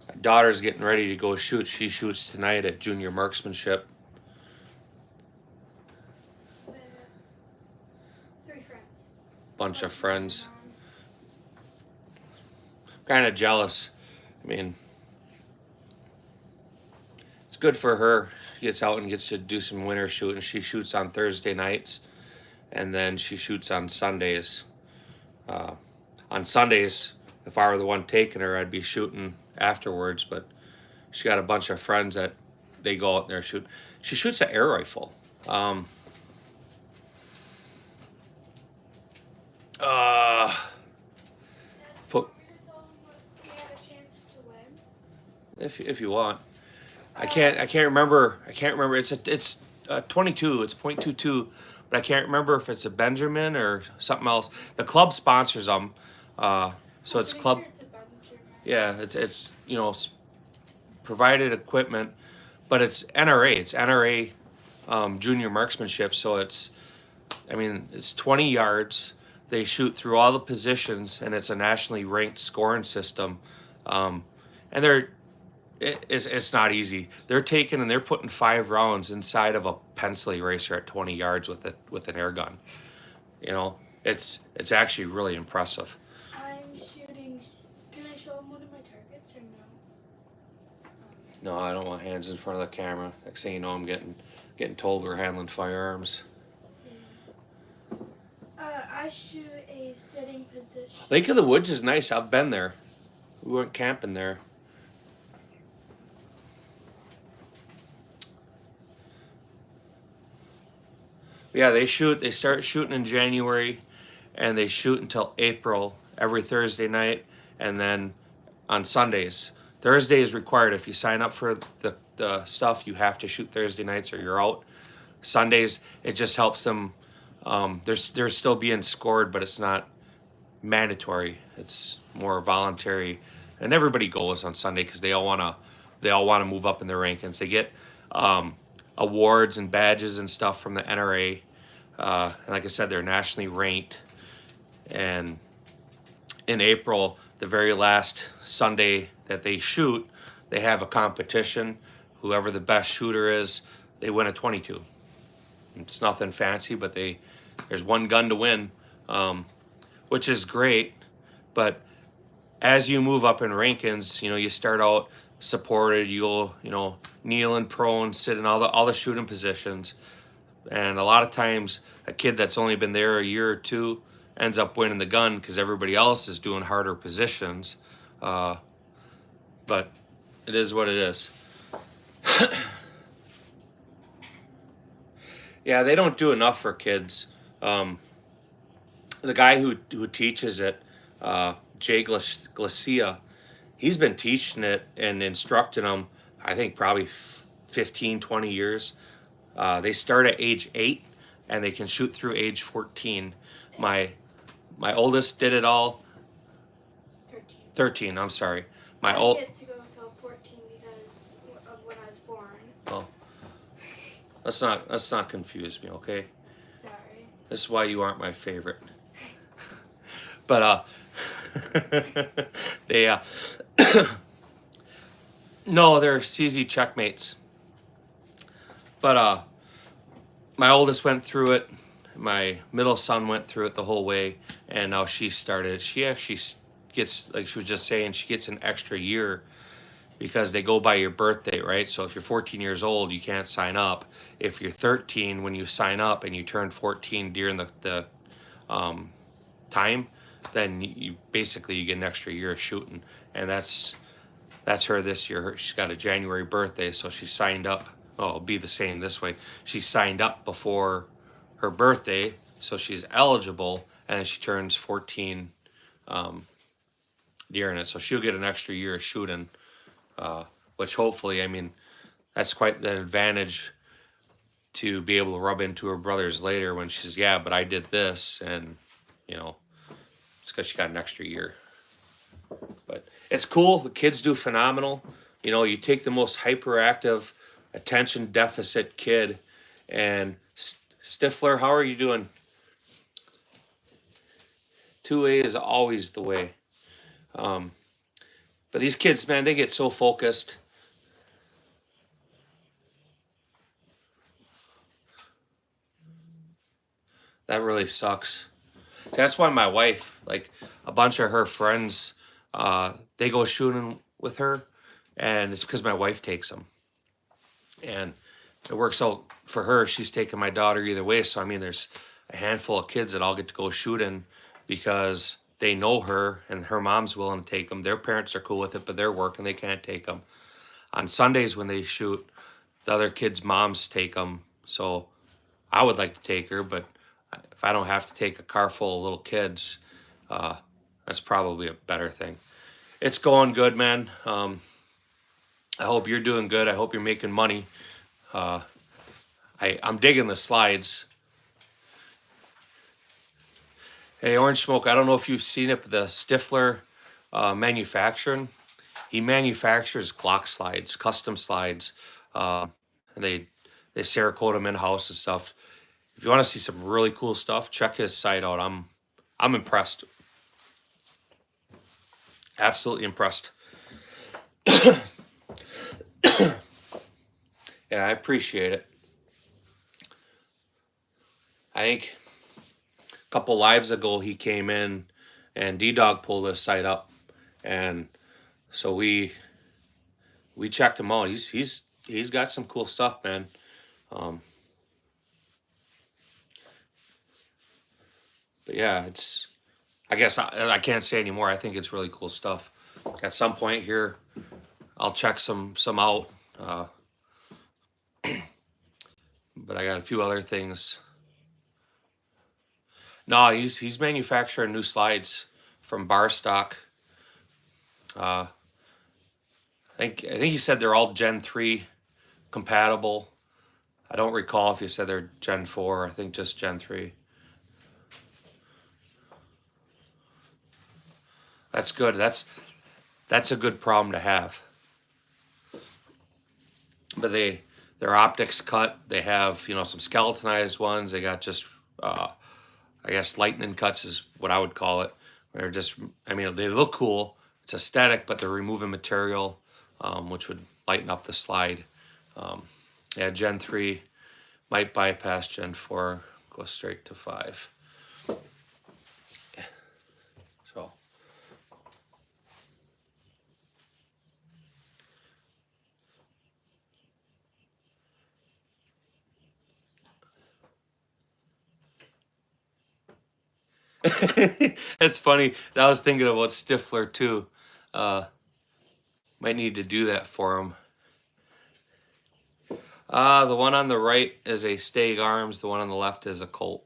My daughter's getting ready to go shoot. She shoots tonight at junior marksmanship. With 3 friends. Bunch of friends. Kind of jealous. I mean, it's good for her. She gets out and gets to do some winter shooting. She shoots on Thursday nights, and then she shoots on Sundays. On Sundays, if I were the one taking her, I'd be shooting afterwards. But she got a bunch of friends that they go out there and shoot. She shoots an air rifle. Put if you want. I can't remember. It's 22. It's .22, but I can't remember if it's a Benjamin or something else. The club sponsors them, so it's club. Yeah, it's you know provided equipment, but it's NRA. It's NRA junior marksmanship. So it's 20 yards. They shoot through all the positions, and it's a nationally ranked scoring system. And it's not easy. They're taking and they're putting 5 rounds inside of a pencil eraser at 20 yards with an air gun. You know, it's actually really impressive. I'm shooting. Can I show them one of my targets or no? No, I don't want hands in front of the camera. Next thing you know, I'm getting told we're handling firearms. I shoot a sitting position. Lake of the Woods is nice. I've been there. We went camping there. Yeah, they start shooting in January, and they shoot until April every Thursday night, and then on Sundays. Thursday is required. If you sign up for the stuff, you have to shoot Thursday nights or you're out. Sundays, it just helps them. They're still being scored, but it's not mandatory. It's more voluntary, and everybody goes on Sunday because they all wanna move up in their rankings. They get awards and badges and stuff from the NRA. And like I said, they're nationally ranked, and in April, the very last Sunday that they shoot, they have a competition. Whoever the best shooter is, they win a 22. It's nothing fancy, but there's one gun to win, which is great. But as you move up in rankings, you start out supported. You'll kneel and prone, sit in all the shooting positions, and a lot of times a kid that's only been there a year or two ends up winning the gun because everybody else is doing harder positions. But it is what it is. Yeah, they don't do enough for kids. The guy who teaches it, Jay Glacia, he's been teaching it and instructing them, I think, probably 15, 20 years. They start at age 8 and they can shoot through age 14. My oldest did it all. 13, I'm sorry. I didn't get to go until 14 because of when I was born. Oh, let's not confuse me, okay? Sorry. This is why you aren't my favorite. But they no, they're CZ checkmates. But my oldest went through it. My middle son went through it the whole way, and now she started. She actually gets, like she was just saying, she gets an extra year because they go by your birthday, right? So if you're 14 years old, you can't sign up. If you're 13 when you sign up and you turn 14 during the time, then you basically get an extra year of shooting. And that's her this year. She's got a January birthday, so she signed up. Oh, it'll be the same this way. She signed up before her birthday, so she's eligible, and then she turns 14 during it. So she'll get an extra year of shooting, which hopefully, I mean, that's quite the advantage to be able to rub into her brothers later when she's, yeah, but I did this, and, it's because she got an extra year. But it's cool. The kids do phenomenal. You take the most hyperactive, attention deficit kid, and Stifler, how are you doing? 2A is always the way. But these kids, man, they get so focused. That really sucks. That's why my wife, like a bunch of her friends, they go shooting with her, and it's because my wife takes them. And it works out for her. She's taking my daughter either way. So, I mean, there's a handful of kids that all get to go shooting because they know her and her mom's willing to take them. Their parents are cool with it, but they're working. They can't take them. On Sundays when they shoot, the other kids' moms take them. So I would like to take her, but if I don't have to take a car full of little kids, that's probably a better thing. It's going good, man. I hope you're doing good. I hope you're making money. I'm digging the slides. Hey, Orange Smoke, I don't know if you've seen it, but the Stifler manufacturing, he manufactures Glock slides, custom slides, and they Cerakote them in-house and stuff. If you want to see some really cool stuff, check his site out. I'm impressed. Absolutely impressed. Yeah, I appreciate it. I think a couple lives ago he came in and D-Dog pulled his site up, and so we checked him out. He's got some cool stuff, man. But yeah, I guess I can't say anymore. I think it's really cool stuff. At some point here, I'll check some out. But I got a few other things. No, he's manufacturing new slides from bar stock. I think he said they're all Gen 3 compatible. I don't recall if he said they're Gen 4. I think just Gen 3. That's good. That's a good problem to have. But their optics cut. They have some skeletonized ones. They got just I guess lightning cuts is what I would call it. They're just, I mean, they look cool. It's aesthetic, but they're removing material, which would lighten up the slide. Um, yeah, Gen 3 might bypass Gen 4, go straight to 5. So. It's funny. I was thinking about Stifler too. Uh, might need to do that for him. The one on the right is a Stag Arms. The one on the left is a Colt.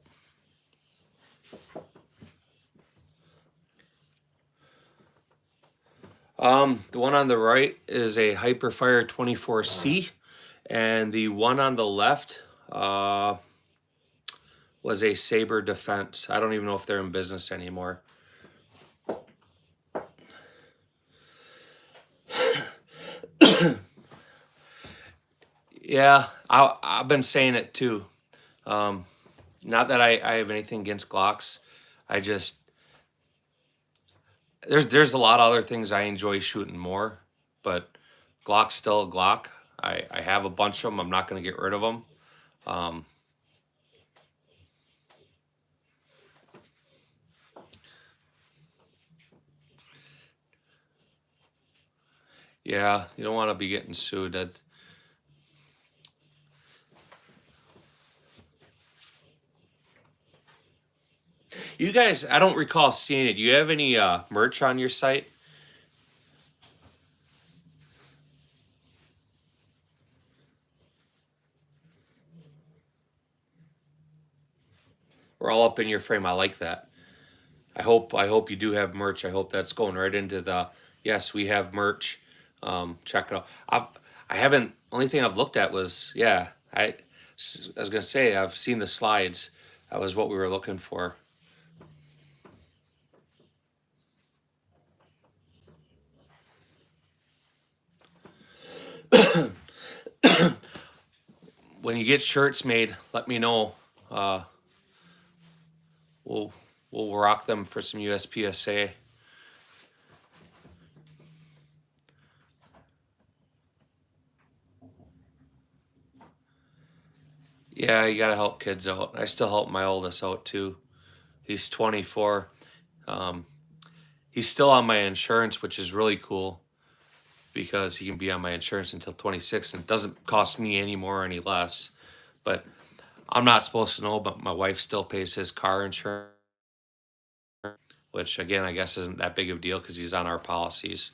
The one on the right is a Hyperfire 24C, and the one on the left was a Saber Defense. I don't even know if they're in business anymore. Yeah, I've been saying it too. Not that I have anything against Glocks. I just there's a lot of other things I enjoy shooting more, but Glock's still a Glock. I have a bunch of them. I'm not going to get rid of them. Yeah, you don't want to be getting sued. You guys, I don't recall seeing it. Do you have any merch on your site? We're all up in your frame. I like that. I hope you do have merch. I hope that's going right into the yes, we have merch. Check it out. I haven't. Only thing I've looked at was yeah. I was gonna say I've seen the slides. That was what we were looking for. When you get shirts made, let me know. We'll we'll rock them for some USPSA. Yeah, you gotta help kids out. I still help my oldest out too. He's 24. Um, he's still on my insurance, which is really cool because he can be on my insurance until 26 and it doesn't cost me any more or any less. But I'm not supposed to know, but my wife still pays his car insurance, which again, I guess isn't that big of a deal because he's on our policies.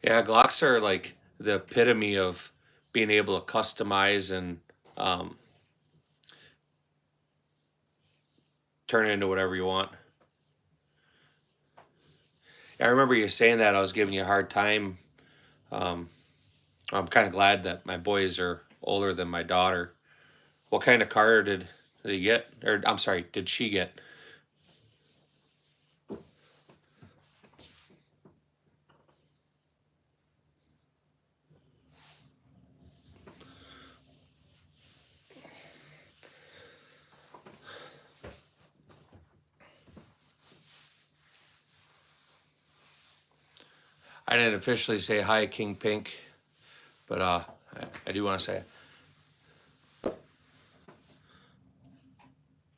Yeah, Glocks are like the epitome of being able to customize and um, turn it into whatever you want. I remember you saying that. I was giving you a hard time. Um, I'm kind of glad that my boys are older than my daughter. What kind of car did he get? Or I'm sorry, did she get? I didn't officially say hi, King Pink, but I do want to say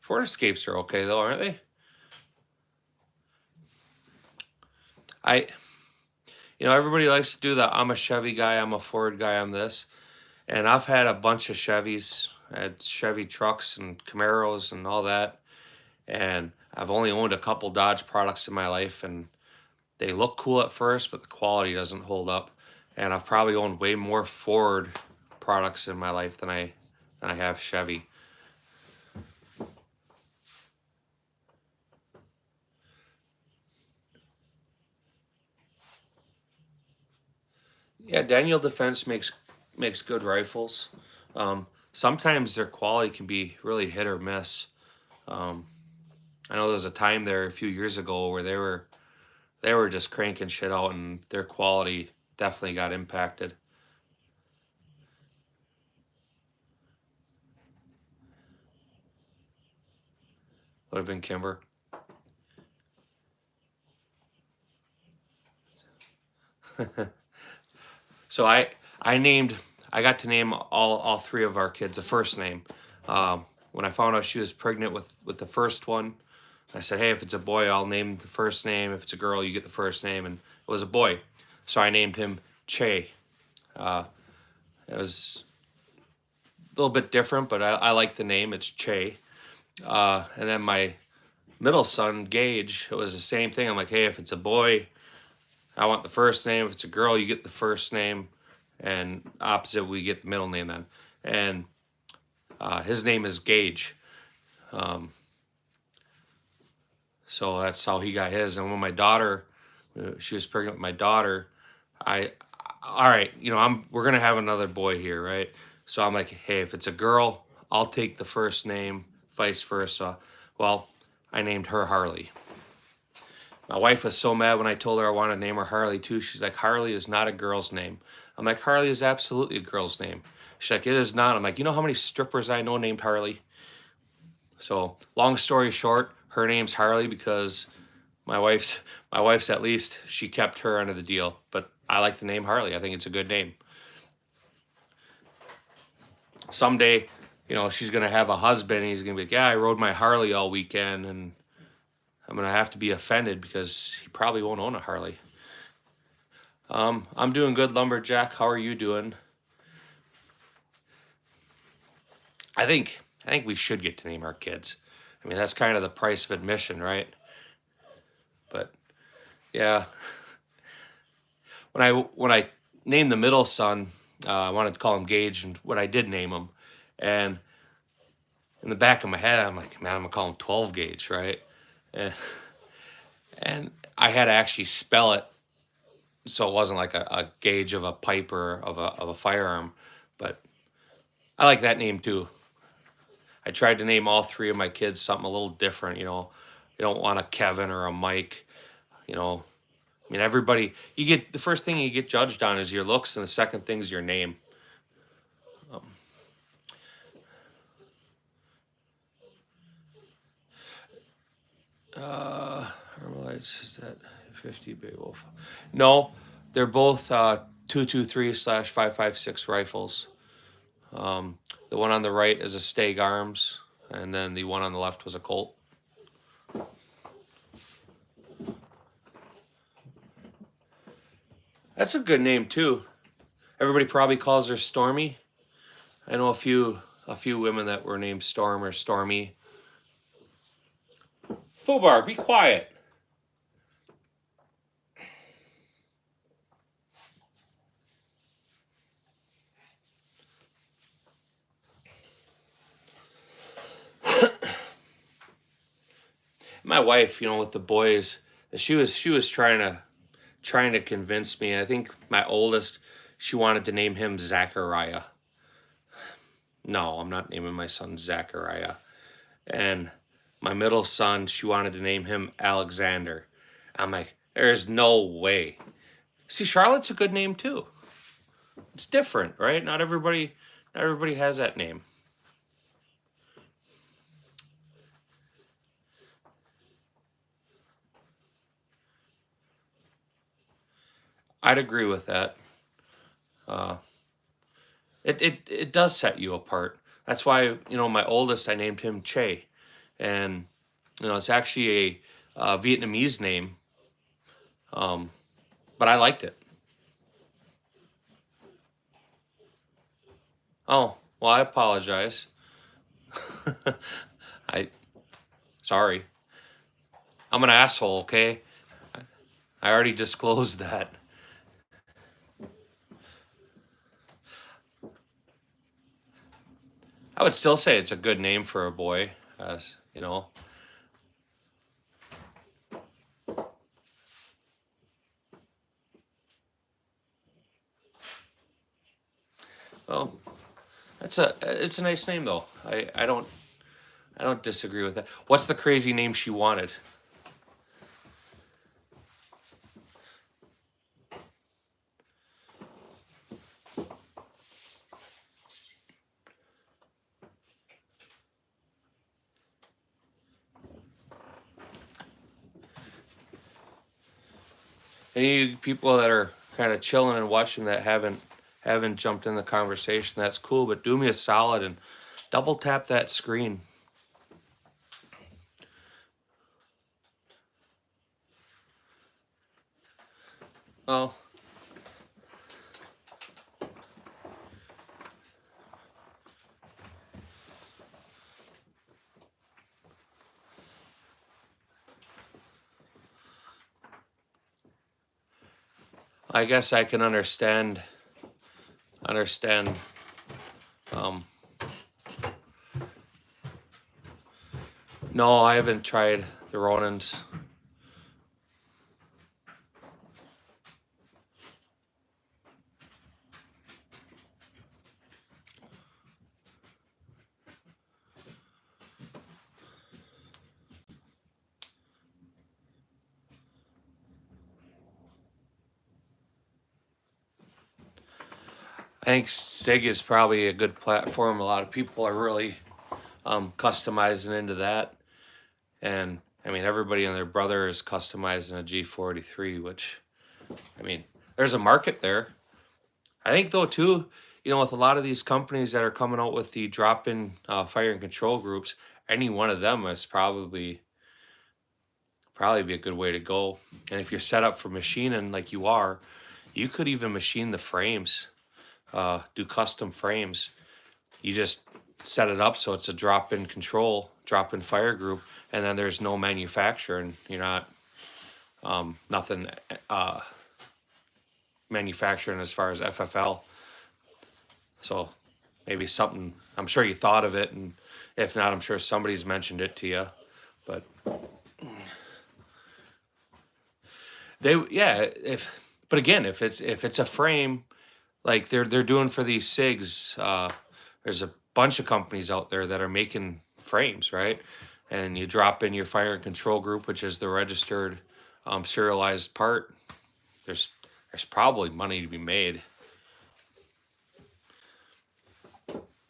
Ford Escapes are okay though, aren't they? I, everybody likes to do the I'm a Chevy guy, I'm a Ford guy, I'm this, and I've had a bunch of Chevys, I had Chevy trucks and Camaros and all that, and I've only owned a couple Dodge products in my life, and they look cool at first, but the quality doesn't hold up. And I've probably owned way more Ford products in my life than I have Chevy. Yeah, Daniel Defense makes good rifles. Sometimes their quality can be really hit or miss. Um, I know there was a time there a few years ago where they were just cranking shit out, and their quality definitely got impacted. Would have been Kimber. So I got to name all three of our kids a first name. When I found out she was pregnant with the first one, I said, hey, if it's a boy, I'll name the first name. If it's a girl, you get the first name. And it was a boy. So I named him Che. It was a little bit different, but I like the name. It's Che. And then my middle son, Gage, it was the same thing. I'm like, hey, if it's a boy, I want the first name. If it's a girl, you get the first name. And opposite, we get the middle name then. And his name is Gage. So that's how he got his. And when my daughter, she was pregnant with my daughter, all right, we're gonna have another boy here, right? So I'm like, hey, if it's a girl, I'll take the first name, vice versa. Well, I named her Harley. My wife was so mad when I told her I wanted to name her Harley too. She's like, Harley is not a girl's name. I'm like, Harley is absolutely a girl's name. She's like, it is not. I'm like, you know how many strippers I know named Harley? So long story short, her name's Harley because my wife's at least, she kept her under the deal. But I like the name Harley. I think it's a good name. Someday, she's going to have a husband and he's going to be like, yeah, I rode my Harley all weekend, and I'm going to have to be offended because he probably won't own a Harley. I'm doing good, Lumberjack. How are you doing? I think we should get to name our kids. I mean, that's kind of the price of admission, right? But yeah, when I named the middle son, I wanted to call him Gage, and what I did name him, and in the back of my head, I'm like, man, I'm gonna call him 12 gauge, right? And I had to actually spell it so it wasn't like a gauge of a pipe or of a firearm. But I like that name too. I tried to name all three of my kids something a little different. You don't want a Kevin or a Mike. I mean, everybody, the first thing you get judged on is your looks, and the second thing is your name. Armalites, is that 50 Beowulf? No, they're both 223/556 rifles. The one on the right is a Stag Arms, and then the one on the left was a Colt. That's a good name too. Everybody probably calls her Stormy. I know a few women that were named Storm or Stormy. Fubar, be quiet. My wife, with the boys, she was trying to convince me. I think my oldest, she wanted to name him Zachariah. No, I'm not naming my son Zachariah. And my middle son, she wanted to name him Alexander. I'm like, there's no way. See, Charlotte's a good name too. It's different, right? Not everybody has that name. I'd agree with that. It does set you apart. That's why, my oldest, I named him Che. And, it's actually a Vietnamese name. But I liked it. Oh, well, I apologize. Sorry. I'm an asshole, okay? I already disclosed that. I would still say it's a good name for a boy, as Well, it's a nice name though. I don't disagree with that. What's the crazy name she wanted? Any people that are kind of chilling and watching that haven't jumped in the conversation, that's cool. But do me a solid and double tap that screen. Well, I guess I can understand. Um, no, I haven't tried the Ronins. I think SIG is probably a good platform. A lot of people are really customizing into that, and I mean everybody and their brother is customizing a G43, which I mean there's a market there. I think though too, you know, with a lot of these companies that are coming out with the drop-in fire and control groups, any one of them is probably be a good way to go. And if you're set up for machining like you are, you could even machine the frames, do custom frames. You just set it up so it's a drop-in control, drop-in fire group, and then there's no manufacturing. You're not nothing manufacturing as far as FFL. So maybe something. I'm sure you thought of it, and if not, I'm sure somebody's mentioned it to you. But but again, if it's a frame like they're doing for these SIGs, there's a bunch of companies out there that are making frames, right? And you drop in your fire and control group, which is the registered serialized part. There's probably money to be made.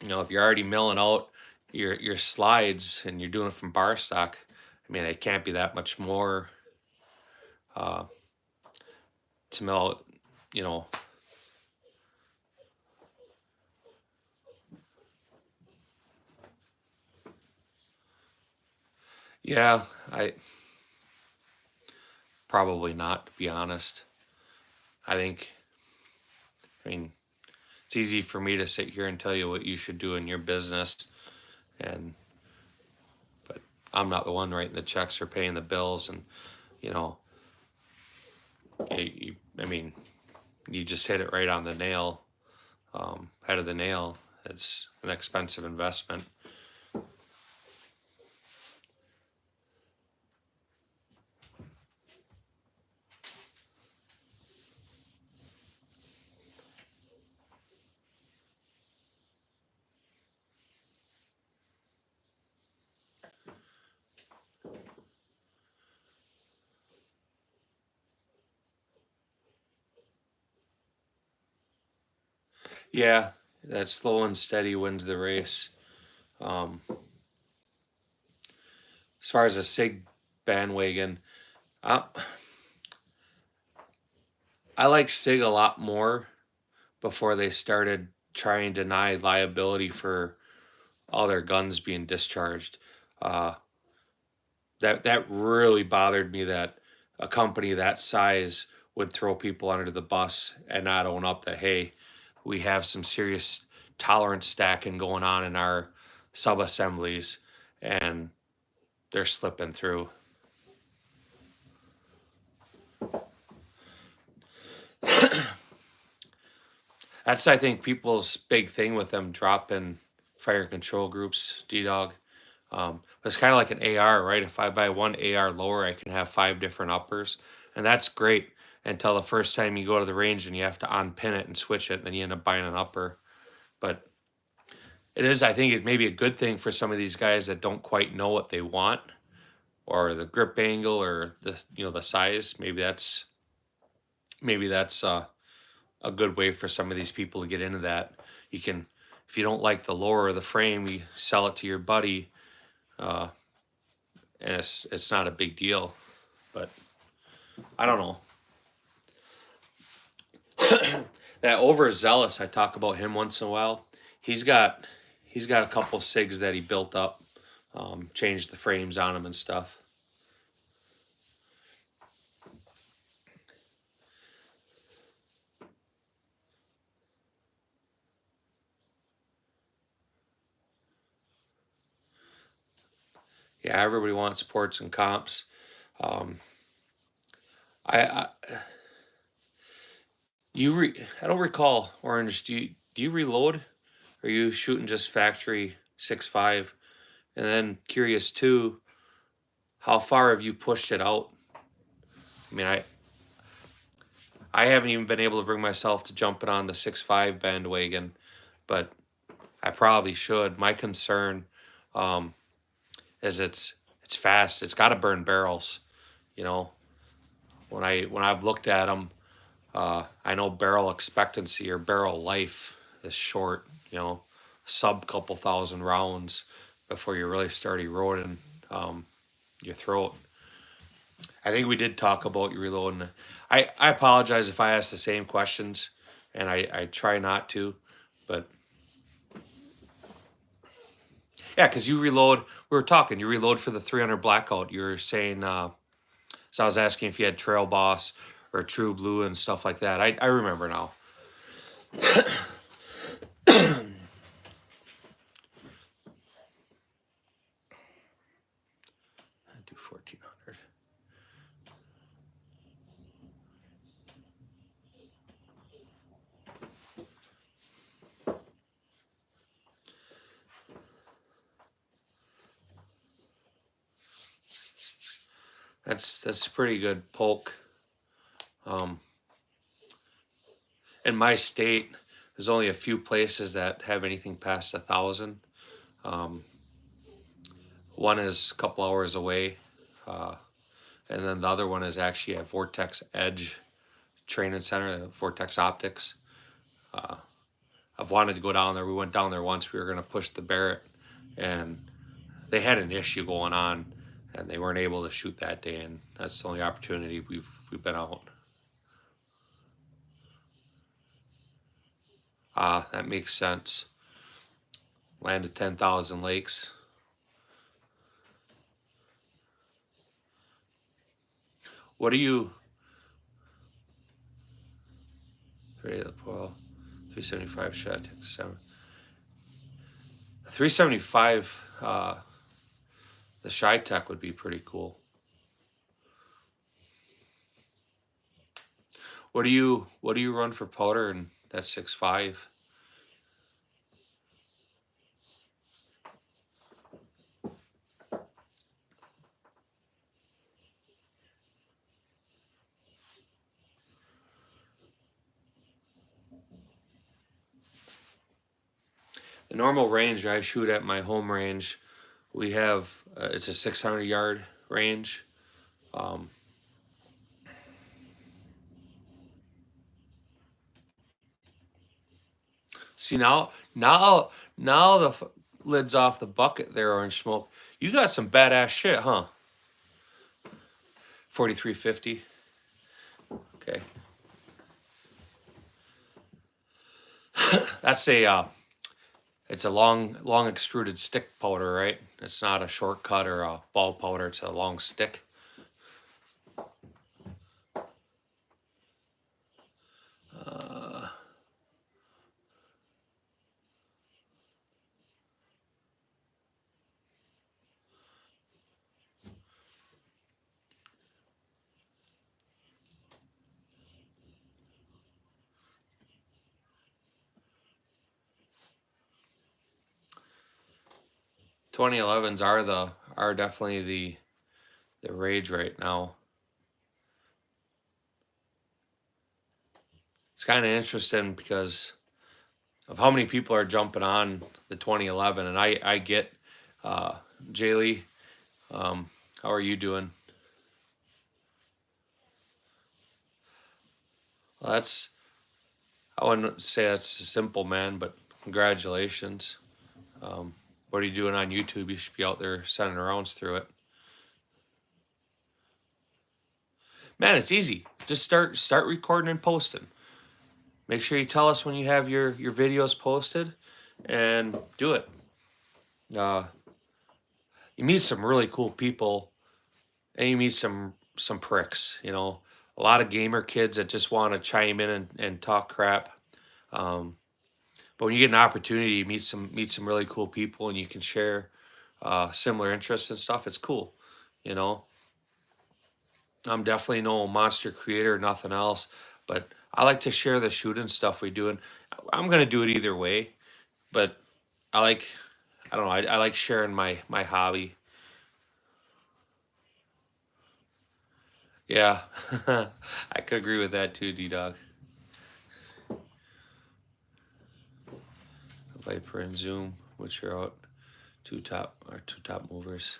You know, if you're already milling out your slides and you're doing it from bar stock, I mean, it can't be that much more to mill out, you know. Yeah, I probably not, to be honest. I mean, it's easy for me to sit here and tell you what you should do in your business, and but I'm not the one writing the checks or paying the bills, and you know, I mean, you just hit it right on the nail, head of the nail. It's an expensive investment. Yeah, that slow and steady wins the race. Um, as far as a SIG bandwagon, I, I like SIG a lot more before they started trying to deny liability for all their guns being discharged. Uh, that really bothered me that a company that size would throw people under the bus and not own up that, hey, we have some serious tolerance stacking going on in our sub assemblies, and they're slipping through. That's, I think, people's big thing with them dropping fire control groups, D Dog. But it's kind of like an AR, right? If I buy one AR lower, I can have 5 different uppers, and that's great until the first time you go to the range and you have to unpin it and switch it, and then you end up buying an upper. But it is, I think, it may be a good thing for some of these guys that don't quite know what they want, or the grip angle, or the size. Maybe that's a good way for some of these people to get into that. You can, if you don't like the lower of the frame, you sell it to your buddy, uh, and it's not a big deal. But I don't know. That overzealous, I talk about him once in a while. He's got a couple SIGs that he built up, changed the frames on them and stuff. Yeah, everybody wants ports and comps. Um, I I don't recall, Orange. Do you reload? Or are you shooting just factory 6.5? And then curious too, how far have you pushed it out? I mean, I haven't even been able to bring myself to jumping on the 6.5 bandwagon, but I probably should. My concern um, is it's fast. It's got to burn barrels. You know, when I've looked at them, I know barrel expectancy or barrel life is short. You know, sub couple thousand rounds before you really start eroding your throat. I think we did talk about you reloading. I apologize if I ask the same questions, and I try not to, but yeah, because you reload. We were talking. You reload for the 300 blackout. You were saying. So I was asking if you had Trail Boss or True Blue and stuff like that. I remember now. I do 1400. That's pretty good poke. Um, in my state, there's only a few places that have anything past 1,000. Um, one is a couple hours away, uh, and then the other one is actually at Vortex Edge Training Center, Vortex Optics. Uh, I've wanted to go down there. We went down there once. We were going to push the Barrett, and they had an issue going on, and they weren't able to shoot that day. And that's the only opportunity we've been out. That makes sense. Land of 10,000 lakes. What do you? 375 shot, 7. 375. The Shy Tech would be pretty cool. What do you run for powder? And that's 6.5. The normal range I shoot at my home range, we have it's a 600 yard range. Um, See now the lid's off the bucket there, Orange Smoke. You got some badass shit, huh? 4350. Okay, that's it's a long extruded stick powder, right? It's not a shortcut or a ball powder. It's a long stick. Uh, 2011s are definitely the rage right now. It's kind of interesting because of how many people are jumping on the 2011, and I get Jaylee. How are you doing? Well, I wouldn't say that's a simple, man, but congratulations. What are you doing on YouTube? You should be out there sending rounds through it. Man, it's easy. Just start recording and posting. make sure you tell us when you have your videos posted, and do it. You meet some really cool people, and you meet some pricks. You know, a lot of gamer kids that just want to chime in and talk crap. Um, but when you get an opportunity, you meet some really cool people, and you can share similar interests and stuff. It's cool. You know, I'm definitely no monster creator, nothing else, but I like to share the shooting stuff we do, and I'm gonna do it either way. But I like, I don't know, I like sharing my hobby. Yeah, I could agree with that too, D Dog. Viper and Zoom, which are out two top movers.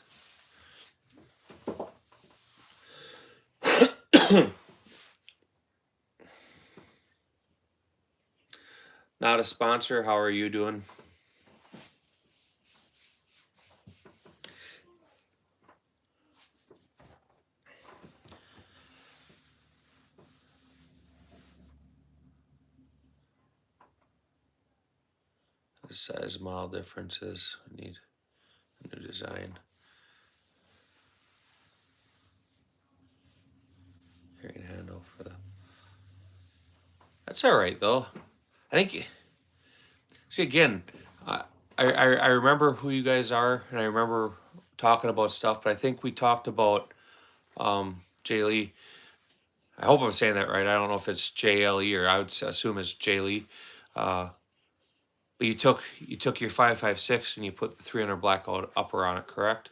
Not a sponsor. How are you doing? The size model differences. We need a new design. Carrying handle for the. That's all right though. I think. See again, I remember who you guys are, and I remember talking about stuff. But I think we talked about Jay Lee. I hope I'm saying that right. I don't know if it's JLE or I would assume it's Jay Lee. But you took your 5.56 and you put the 300 blackout upper on it, correct?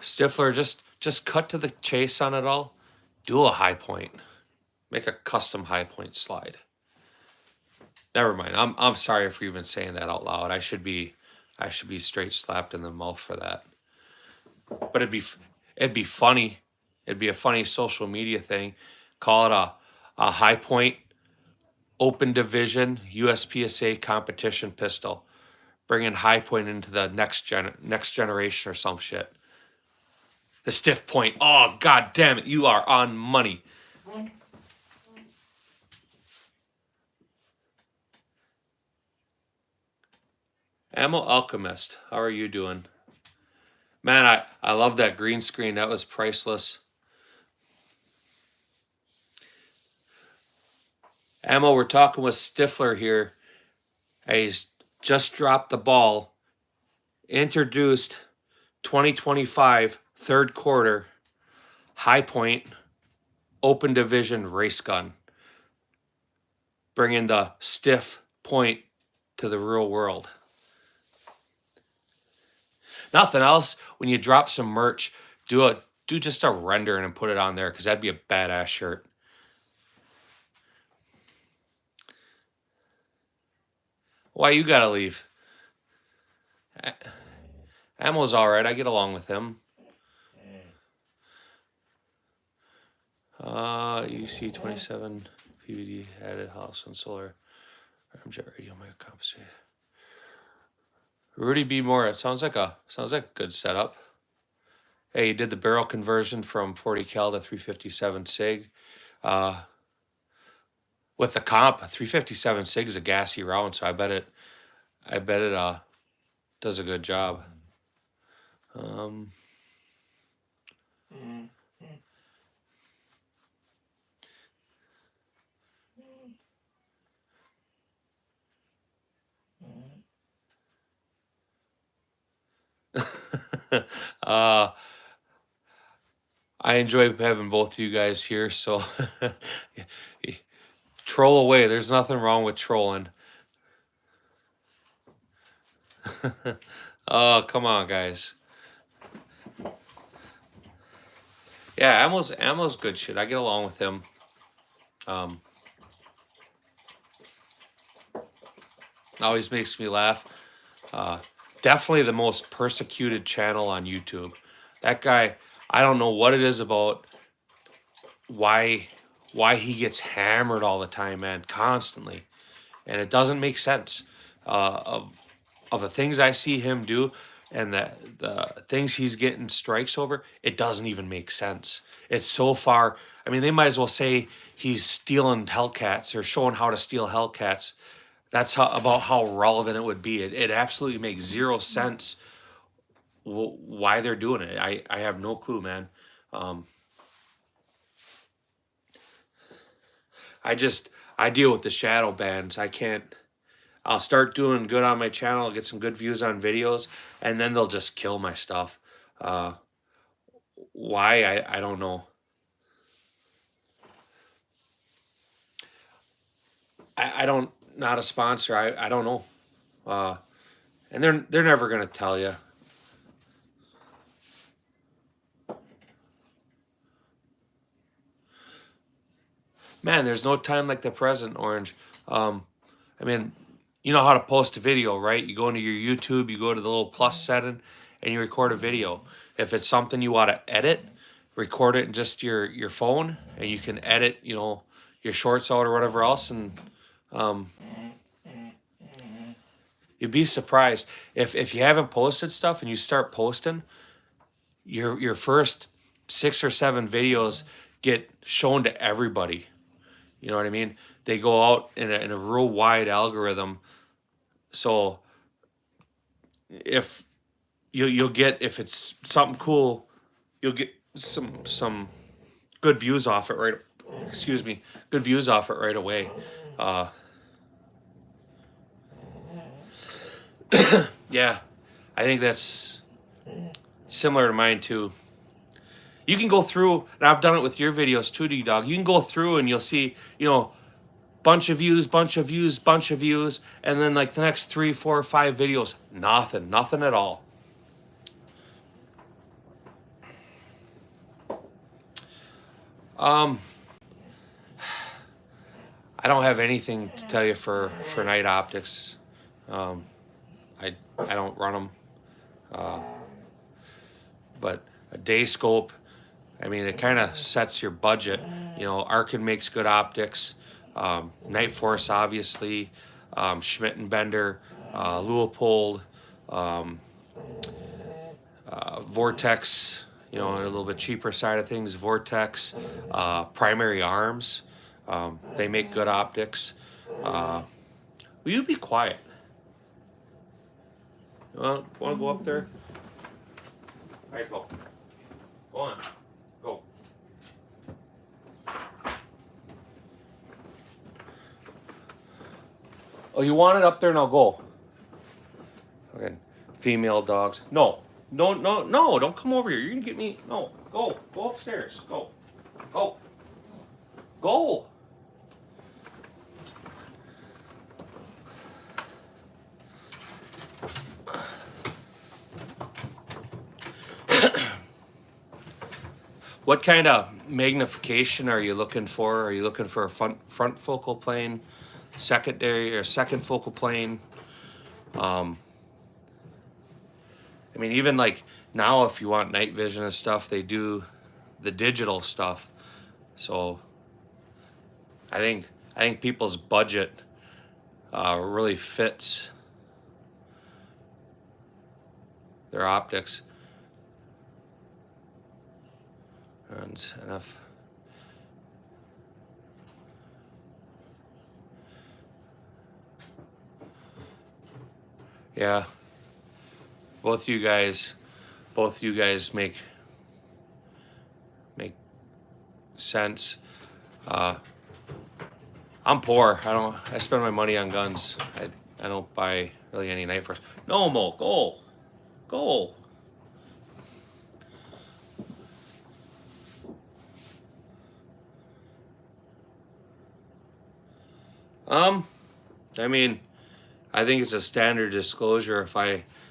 Stifler, just cut to the chase on it all. Do a high point. Make a custom high point slide. Never mind. I'm sorry for even saying that out loud. I should be straight slapped in the mouth for that. But it'd be funny. It'd be a funny social media thing. Call it a high point open division USPSA competition pistol. Bringing high point into the next generation or some shit. The stiff point. Oh god damn it! You are on money. Ammo Alchemist, how are you doing? Man, I love that green screen. That was priceless. Ammo, we're talking with Stifler here. He's just dropped the ball. Introduced 2025 third quarter high point open division race gun. Bringing the stiff point to the real world. Nothing else. When you drop some merch, do just a rendering and put it on there because that'd be a badass shirt. Why you gotta leave? Ammo's all right. I get along with him. EC 27 PVD added house and solar. Jet radio might compensate. Rudy B. Moore. It sounds like a good setup. Hey, you did the barrel conversion from 40 cal to 357 sig. With the comp, 357 sig is a gassy round, so I bet it does a good job. I enjoy having both of you guys here, so troll away. There's nothing wrong with trolling. Oh, come on, guys. Yeah, ammo's good shit. I get along with him. Always makes me laugh. Definitely the most persecuted channel on YouTube. That guy, I don't know what it is about why he gets hammered all the time, man, constantly. And it doesn't make sense. of the things I see him do and the things he's getting strikes over, it doesn't even make sense. It's so far. I mean, they might as well say he's stealing Hellcats or showing how to steal Hellcats. That's about how relevant it would be. It absolutely makes zero sense why they're doing it. I have no clue, man. Um, I deal with the shadow bans. I can't. I'll start doing good on my channel, get some good views on videos, and then they'll just kill my stuff. Uh, why? I don't know. I don't, not a sponsor. I don't know. Uh, and they're never gonna tell you. Man, there's no time like the present, Orange. Um, I mean, you know how to post a video, right? You go into your YouTube, you go to the little plus setting, and you record a video. If it's something you want to edit, record it in just your phone, and you can edit, you know, your shorts out or whatever else, and um, you'd be surprised if you haven't posted stuff and you start posting, your first 6 or 7 videos get shown to everybody. You know what I mean? They go out in a real wide algorithm. So if you'll get, if it's something cool, you'll get some good views off it right. Excuse me, good views off it right away. Uh, yeah, I think that's similar to mine too. You can go through, and I've done it with your videos too, D Dog. You can go through and you'll see, you know, bunch of views, bunch of views, bunch of views, and then like the next 3, 4, 5 videos, nothing at all. Um, I don't have anything to tell you for night optics. Um, I don't run them. But a day scope, I mean, it kind of sets your budget. You know, Arkin makes good optics. Night Force, obviously. Schmidt and Bender, Leupold, Vortex, you know, on a little bit cheaper side of things, Vortex, Primary Arms. They make good optics. Will you be quiet? Want to go up there? All right, go. Go on. Go. Oh, you want it up there? Now go. Okay. Female dogs. No. Don't come over here. You're going to get me. No. Go. Go upstairs. Go. Go. Go. What kind of magnification are you looking for? Are you looking for a front focal plane, secondary or second focal plane? I mean, even like now, if you want night vision and stuff, they do the digital stuff. So I think people's budget really fits their optics. And enough. Yeah. Both you guys make sense. I'm poor. I spend my money on guns. I don't buy really any Night Force. No, Mo, go. I mean, I think it's a standard disclosure.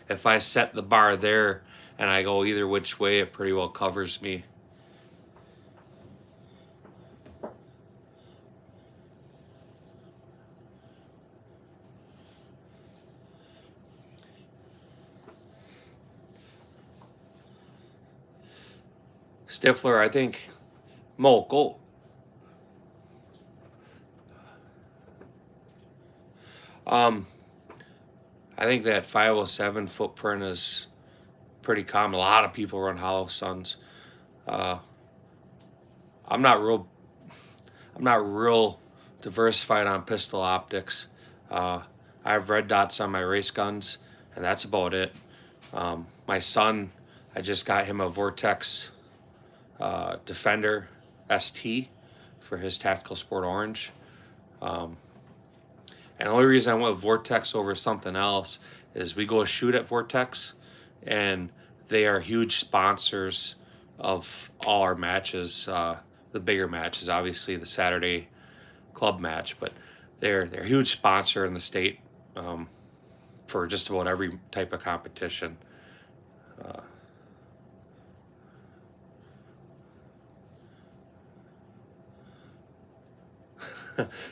If I set the bar there and I go either which way, it pretty well covers me. Stifler, I think. Mo, go. I think that 507 footprint is pretty common. A lot of people run hollow suns. Uh, I'm not real. I'm not real diversified on pistol optics. Uh, I have red dots on my race guns, and that's about it. My son, I just got him a Vortex Defender ST for his tactical sport orange. Um, and the only reason I went with Vortex over something else is we go shoot at Vortex, and they are huge sponsors of all our matches. The bigger matches, obviously the Saturday club match, but they're a huge sponsor in the state um, for just about every type of competition. Uh,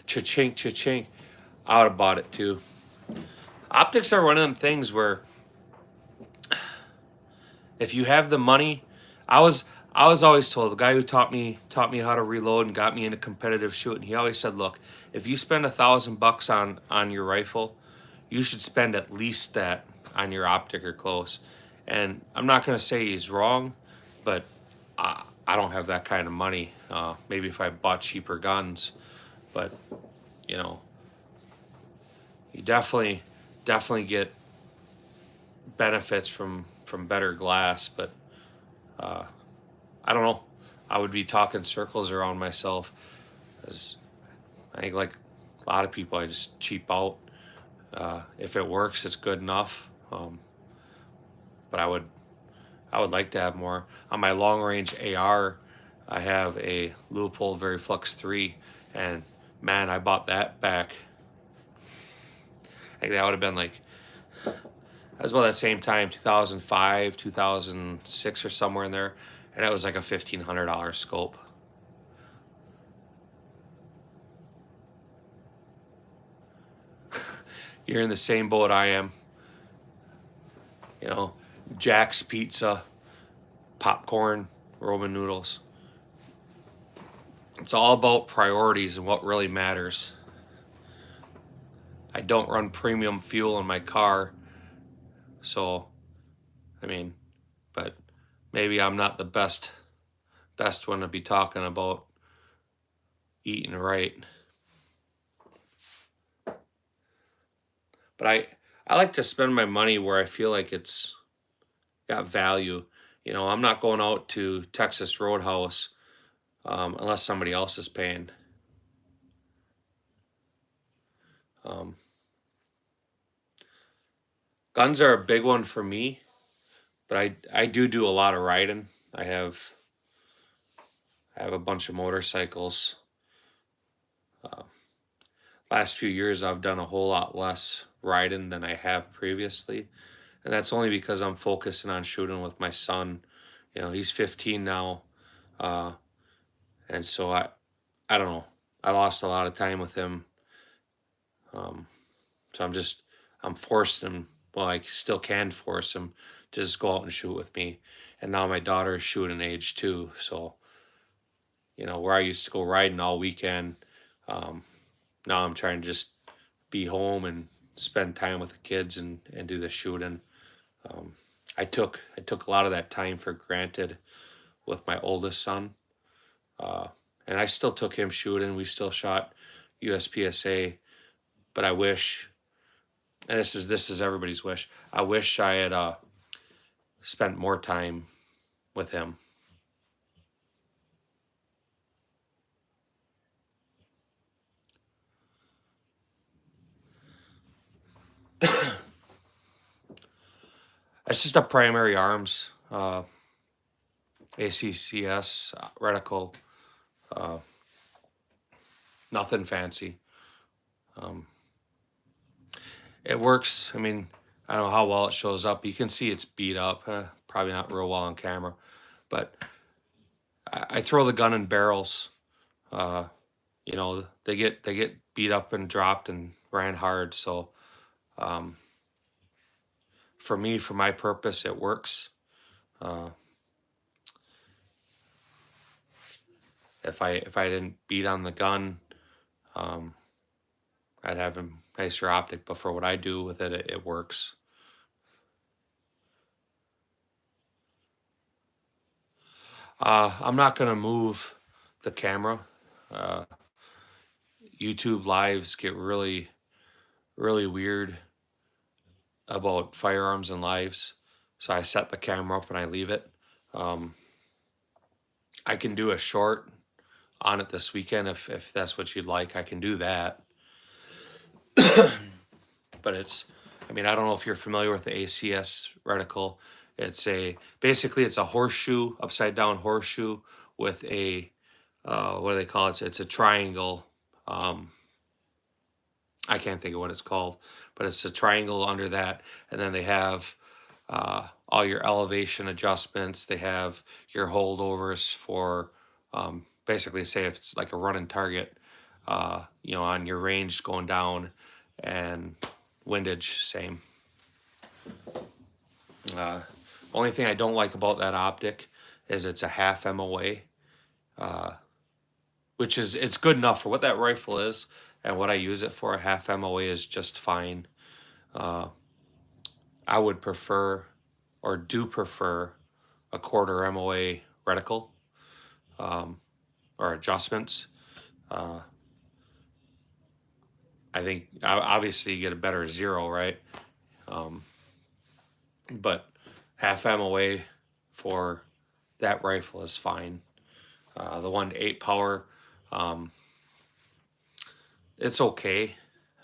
Cha-chink, cha-chink. I would have bought it too. Optics are one of them things where if you have the money, I was I was always told, the guy who taught me how to reload and got me into competitive shooting. He always said, "Look, if you spend $1,000 on your rifle, you should spend at least that on your optic or close." And I'm not gonna say he's wrong, but I don't have that kind of money. Maybe if I bought cheaper guns, but you know, you definitely get benefits from better glass, but uh, I don't know. I would be talking circles around myself, as I think, like a lot of people, I just cheap out. If it works, it's good enough. But I would like to have more. On my long range AR, I have a Leupold Veriflex 3, and man, I bought that back. I think that would have been like, that was about that same time, 2005, 2006, or somewhere in there, and it was like a $1,500 scope. You're in the same boat I am. You know, Jack's Pizza, popcorn, Roman noodles. It's all about priorities and what really matters. I don't run premium fuel in my car, so I mean, but maybe I'm not the best one to be talking about eating right. But I like to spend my money where I feel like it's got value. You know, I'm not going out to Texas Roadhouse unless somebody else is paying. Um, Guns are a big one for me, but I do a lot of riding. I have a bunch of motorcycles. Uh, Last few years, I've done a whole lot less riding than I have previously, and that's only because I'm focusing on shooting with my son. You know, he's 15 now, uh, and so I don't know. I lost a lot of time with him, um, so I'm forcing him. Well, I still can force him to just go out and shoot with me, and now my daughter is shooting age too. So you know, where I used to go riding all weekend, um, now I'm trying to just be home and spend time with the kids and do the shooting. Um, I took a lot of that time for granted with my oldest son, uh, and I still took him shooting. We still shot USPSA, but I wish, and this is everybody's wish. I wish I had spent more time with him. It's just a primary arms, ACCS reticle, uh, nothing fancy. Um, it works. I mean, I don't know how well it shows up. You can see it's beat up. Probably not real well on camera, but I throw the gun in barrels. Uh, you know, they get beat up and dropped and ran hard. So um, for me, for my purpose, it works. Uh, if I didn't beat on the gun, um, I'd have a nicer optic, but for what I do with it, it works. I'm not gonna move the camera. Uh, YouTube lives get really, really weird about firearms and lives, so I set the camera up and I leave it. Um, I can do a short on it this weekend if that's what you'd like. I can do that. But it's, I mean, I don't know if you're familiar with the ACS reticle. It's basically it's a horseshoe, upside down horseshoe with a, what do they call it? It's a triangle. Um, I can't think of what it's called, but it's a triangle under that. And then they have all your elevation adjustments. They have your holdovers for basically, say if it's like a running target, on your range going down, and windage, same. Only thing I don't like about that optic is it's a half MOA, which is it's good enough for what that rifle is and what I use it for. A half MOA is just fine. I would prefer, or do prefer, a quarter MOA reticle, or adjustments. I think obviously you get a better zero, right? But half MOA for that rifle is fine. The 1-8 power, it's okay.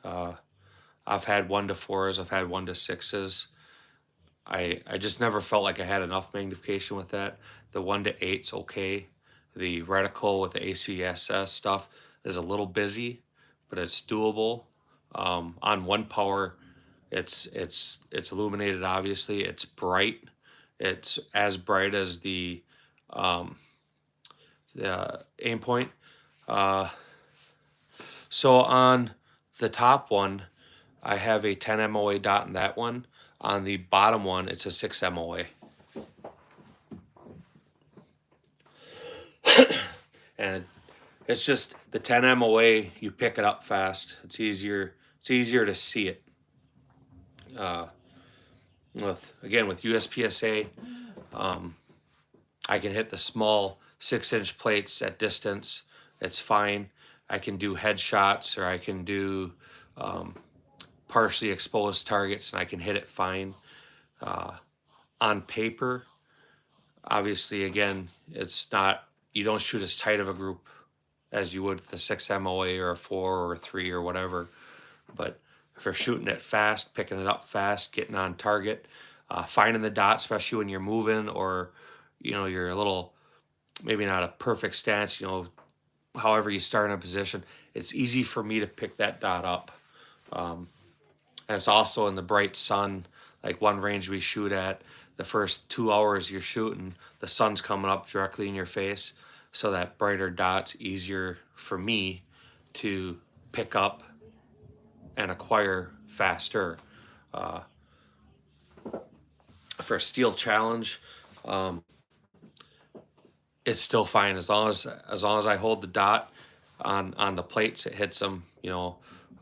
I've had 1-4s, I've had 1-6s. I just never felt like I had enough magnification with that. The 1-8's okay. The reticle with the ACSS stuff is a little busy, but it's doable. On 1 power, it's illuminated. Obviously, it's bright. It's as bright as the aim point. So on the top one, I have a 10 MOA dot in that one. On the bottom one, it's a 6 MOA. And it's just the 10 MOA, you pick it up fast. It's easier to see it. With USPSA, I can hit the small 6-inch plates at distance. It's fine. I can do headshots, or I can do partially exposed targets, and I can hit it fine. On paper, obviously, again, it's not, you don't shoot as tight of a group as you would with the 6 MOA or a 4 or a 3 or whatever. But if you're shooting it fast, picking it up fast, getting on target, finding the dot, especially when you're moving, or you're a little, maybe not a perfect stance, however you start in a position, it's easy for me to pick that dot up. And it's also in the bright sun. Like one range we shoot at, the first 2 hours you're shooting, the sun's coming up directly in your face, so that brighter dot's easier for me to pick up and acquire faster. For a steel challenge, it's still fine as long as I hold the dot on the plates. It hits them.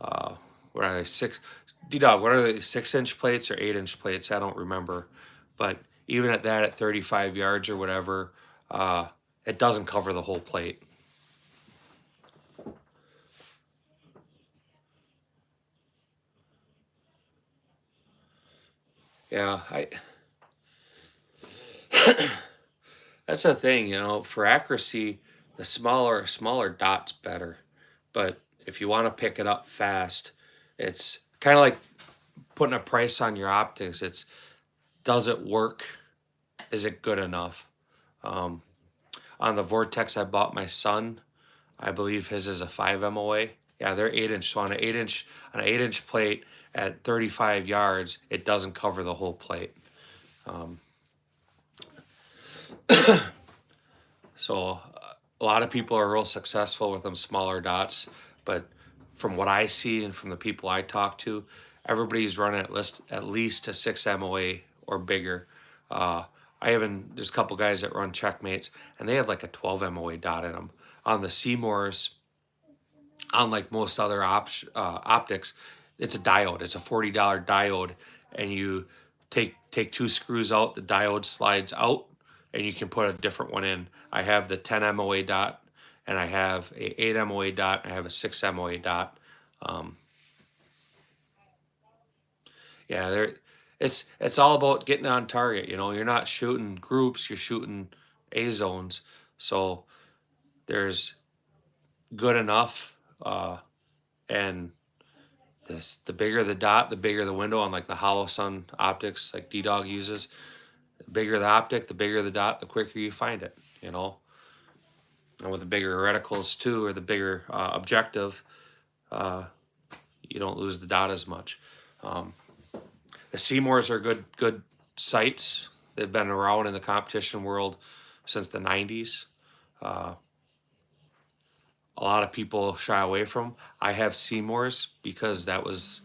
What are they, D-Dog, what are they, 6-inch plates or 8-inch plates? I don't remember, but even at that, at 35 yards or whatever, it doesn't cover the whole plate. Yeah, that's the thing, for accuracy, the smaller dot's better. But if you want to pick it up fast, it's kind of like putting a price on your optics. It's, does it work? Is it good enough? On the Vortex I bought my son, I believe his is a 5 MOA. Yeah, they're 8-inch. So on an 8-inch plate at 35 yards, it doesn't cover the whole plate. So a lot of people are real successful with them smaller dots, but from what I see and from the people I talk to, everybody's running at least a 6 MOA or bigger. There's a couple guys that run Checkmates, and they have like a 12 MOA dot in them. On the Seymours, unlike most other optics, it's a diode. It's a $40 diode, and you take two screws out. The diode slides out, and you can put a different one in. I have the 10 MOA dot, and I have a 8 MOA dot. And I have a 6 MOA dot. Um, yeah, there. It's all about getting on target. You know, you're not shooting groups. You're shooting A zones. So there's good enough. And the bigger the dot, the bigger the window on like the hollow sun optics like D-Dog uses. The bigger the optic, the bigger the dot, the quicker you find it, you know. And with the bigger reticles too, or the bigger objective, uh, you don't lose the dot as much. Um, the Seymours are good sights. They've been around in the competition world since the 90s. Uh, a lot of people shy away from. I have Seymours because that was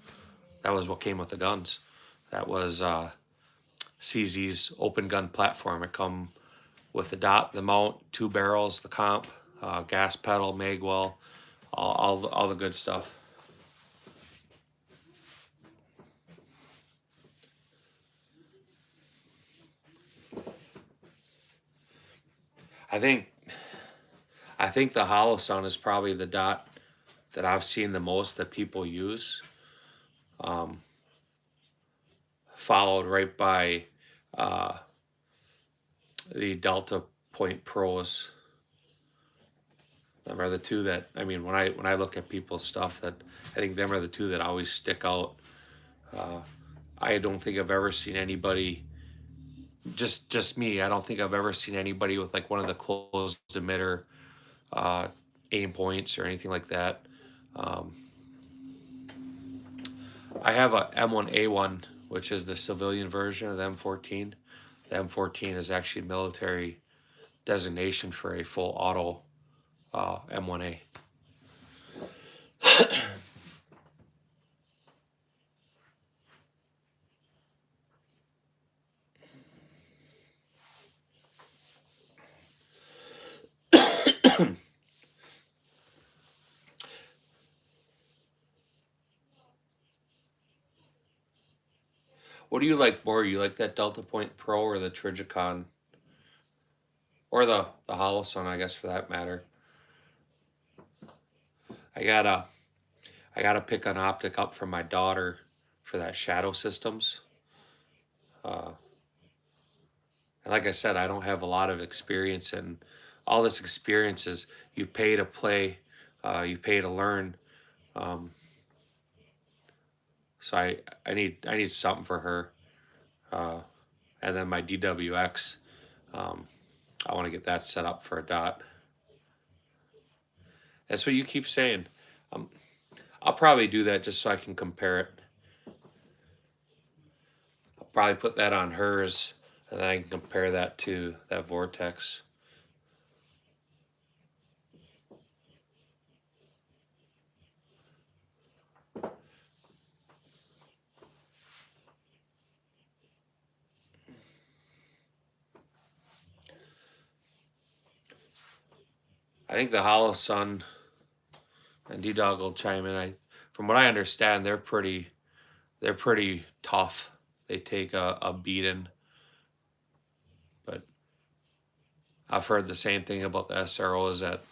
what came with the guns. That was CZ's open gun platform. It come with the dot, the mount, two barrels, the comp, gas pedal, magwell, all the good stuff. I think the hollow sun is probably the dot that I've seen the most that people use. Followed right by the Delta Point Pros. Them are the two that, I mean, when I look at people's stuff, that I think them are the two that always stick out. I don't think I've ever seen anybody, just me. I don't think I've ever seen anybody with like one of the closed emitter aim points or anything like that. I have a M1A1, which is the civilian version of the M14. The M14 is actually military designation for a full auto M1A. What do you like more? You like that Delta Point Pro or the Trigicon? Or the Holosun, I guess, for that matter. I gotta pick an optic up for my daughter for that Shadow Systems. And like I said, I don't have a lot of experience, and all this experience is you pay to play, you pay to learn. So I need something for her. And then my DWX, I want to get that set up for a dot. That's what you keep saying. I'll probably do that just so I can compare it. I'll probably put that on hers, and then I can compare that to that Vortex. I think the Hollow Sun and D-Dog will chime in. From what I understand, they're pretty tough. They take a beating, but I've heard the same thing about the SROs, that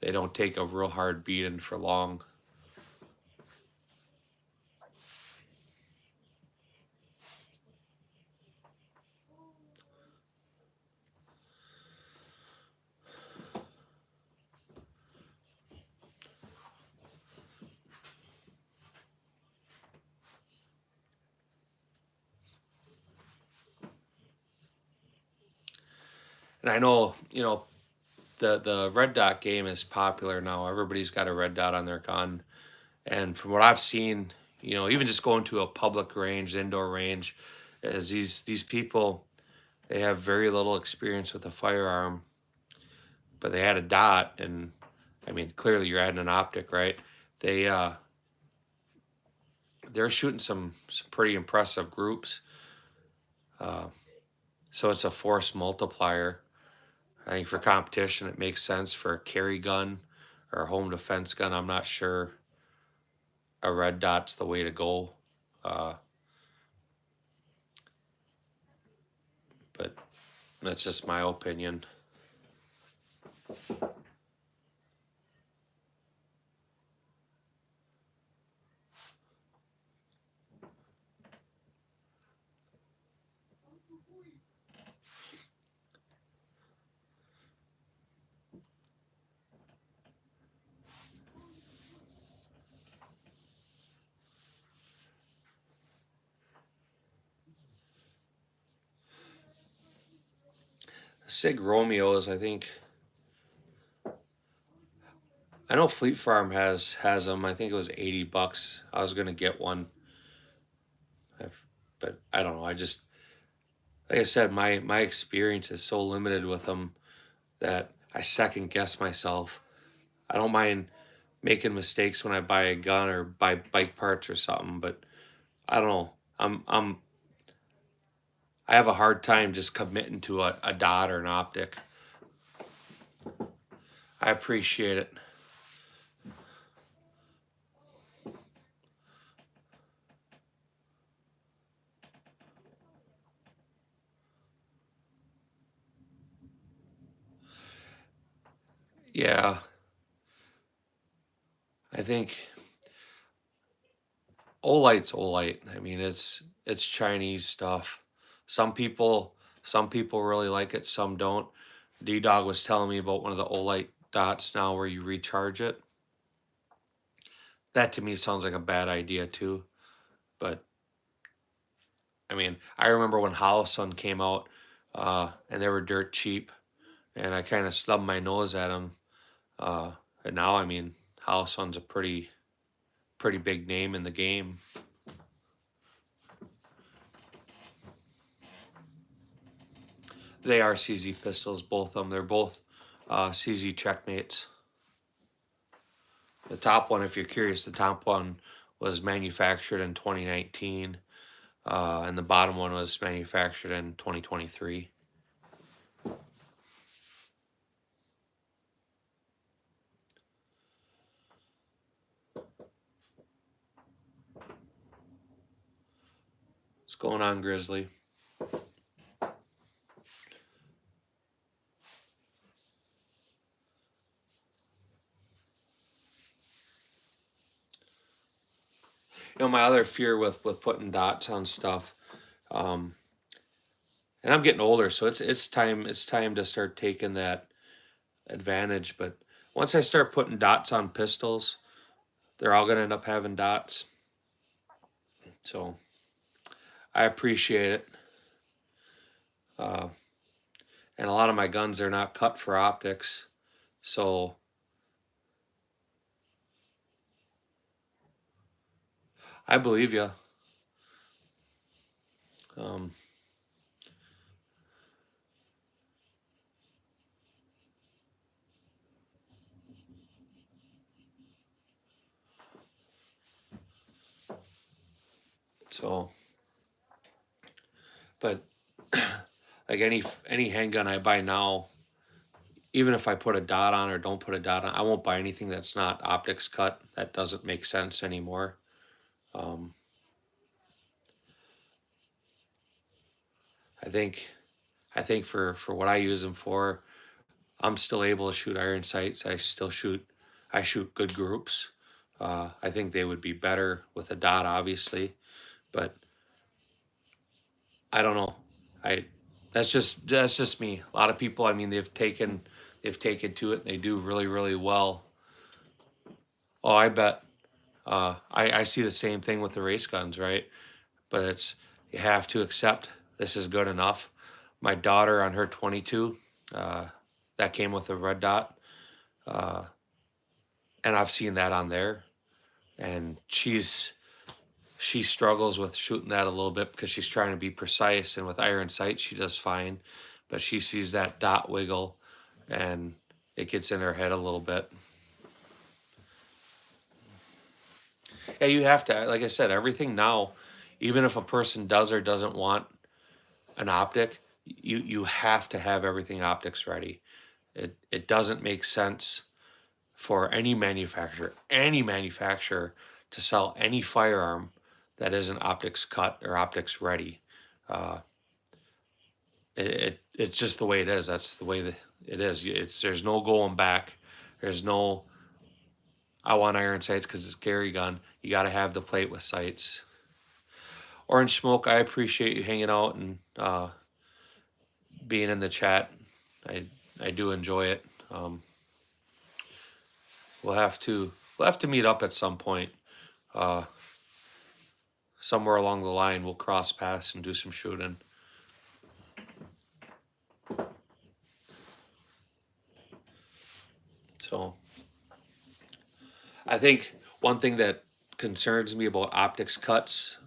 they don't take a real hard beating for long. And I know, the red dot game is popular now. Everybody's got a red dot on their gun. And from what I've seen, even just going to a public range, indoor range, is these people, they have very little experience with a firearm, but they had a dot, and I mean, clearly you're adding an optic, right? They're shooting some pretty impressive groups. So it's a force multiplier. I think for competition, it makes sense for a carry gun or a home defense gun, I'm not sure a red dot's the way to go. But that's just my opinion. Sig Romeos, I know Fleet Farm has them. I think it was $80. I was gonna get one, but I don't know. I just, like I said, my experience is so limited with them that I second guess myself. I don't mind making mistakes when I buy a gun or buy bike parts or something, but I don't know. I have a hard time just committing to a dot or an optic. I appreciate it. Yeah, I think Olight's Olight. I mean, it's Chinese stuff. Some people some people really like it, some don't. D Dog was telling me about one of the Olight dots now where you recharge it. That to me sounds like a bad idea too. But I mean, I remember when Holosun came out, and they were dirt cheap, and I kind of stubbed my nose at them. Uh, and now, I mean, Holosun's a pretty big name in the game. They are CZ pistols, both of them. They're both CZ checkmates. The top one, if you're curious, the top one was manufactured in 2019, and the bottom one was manufactured in 2023. What's going on, Grizzly? My other fear with putting dots on stuff, um, and I'm getting older, so it's time to start taking that advantage. But once I start putting dots on pistols, they're all gonna end up having dots. So I appreciate it. Uh, and a lot of my guns are not cut for optics, so I believe you. Um, so, but like any handgun I buy now, even if I put a dot on or don't put a dot on, I won't buy anything that's not optics cut. That doesn't make sense anymore. Um, I think I think for what I use them for, I'm still able to shoot iron sights. I shoot good groups. I think they would be better with a dot, obviously, but I don't know. I that's just me. A lot of people, I mean, they've taken to it. And they do really well. Oh, I bet. I see the same thing with the race guns, right? But it's you have to accept this is good enough. My daughter on her 22, uh, that came with a red dot, uh, and I've seen that on there, and she struggles with shooting that a little bit because she's trying to be precise, and with iron sight she does fine, but she sees that dot wiggle, and it gets in her head a little bit. Yeah, you have to, like I said, everything now, even if a person does or doesn't want an optic, you have to have everything optics ready. It doesn't make sense for any manufacturer to sell any firearm that isn't optics cut or optics ready. Uh, it's just the way it is. That's the way that it is. There's no going back. There's no I want iron sights because it's Gary gun. You got to have the plate with sights. Orange Smoke, I appreciate you hanging out and being in the chat. I do enjoy it. We'll have to meet up at some point. Somewhere along the line, we'll cross paths and do some shooting. So I think one thing that concerns me about optics cuts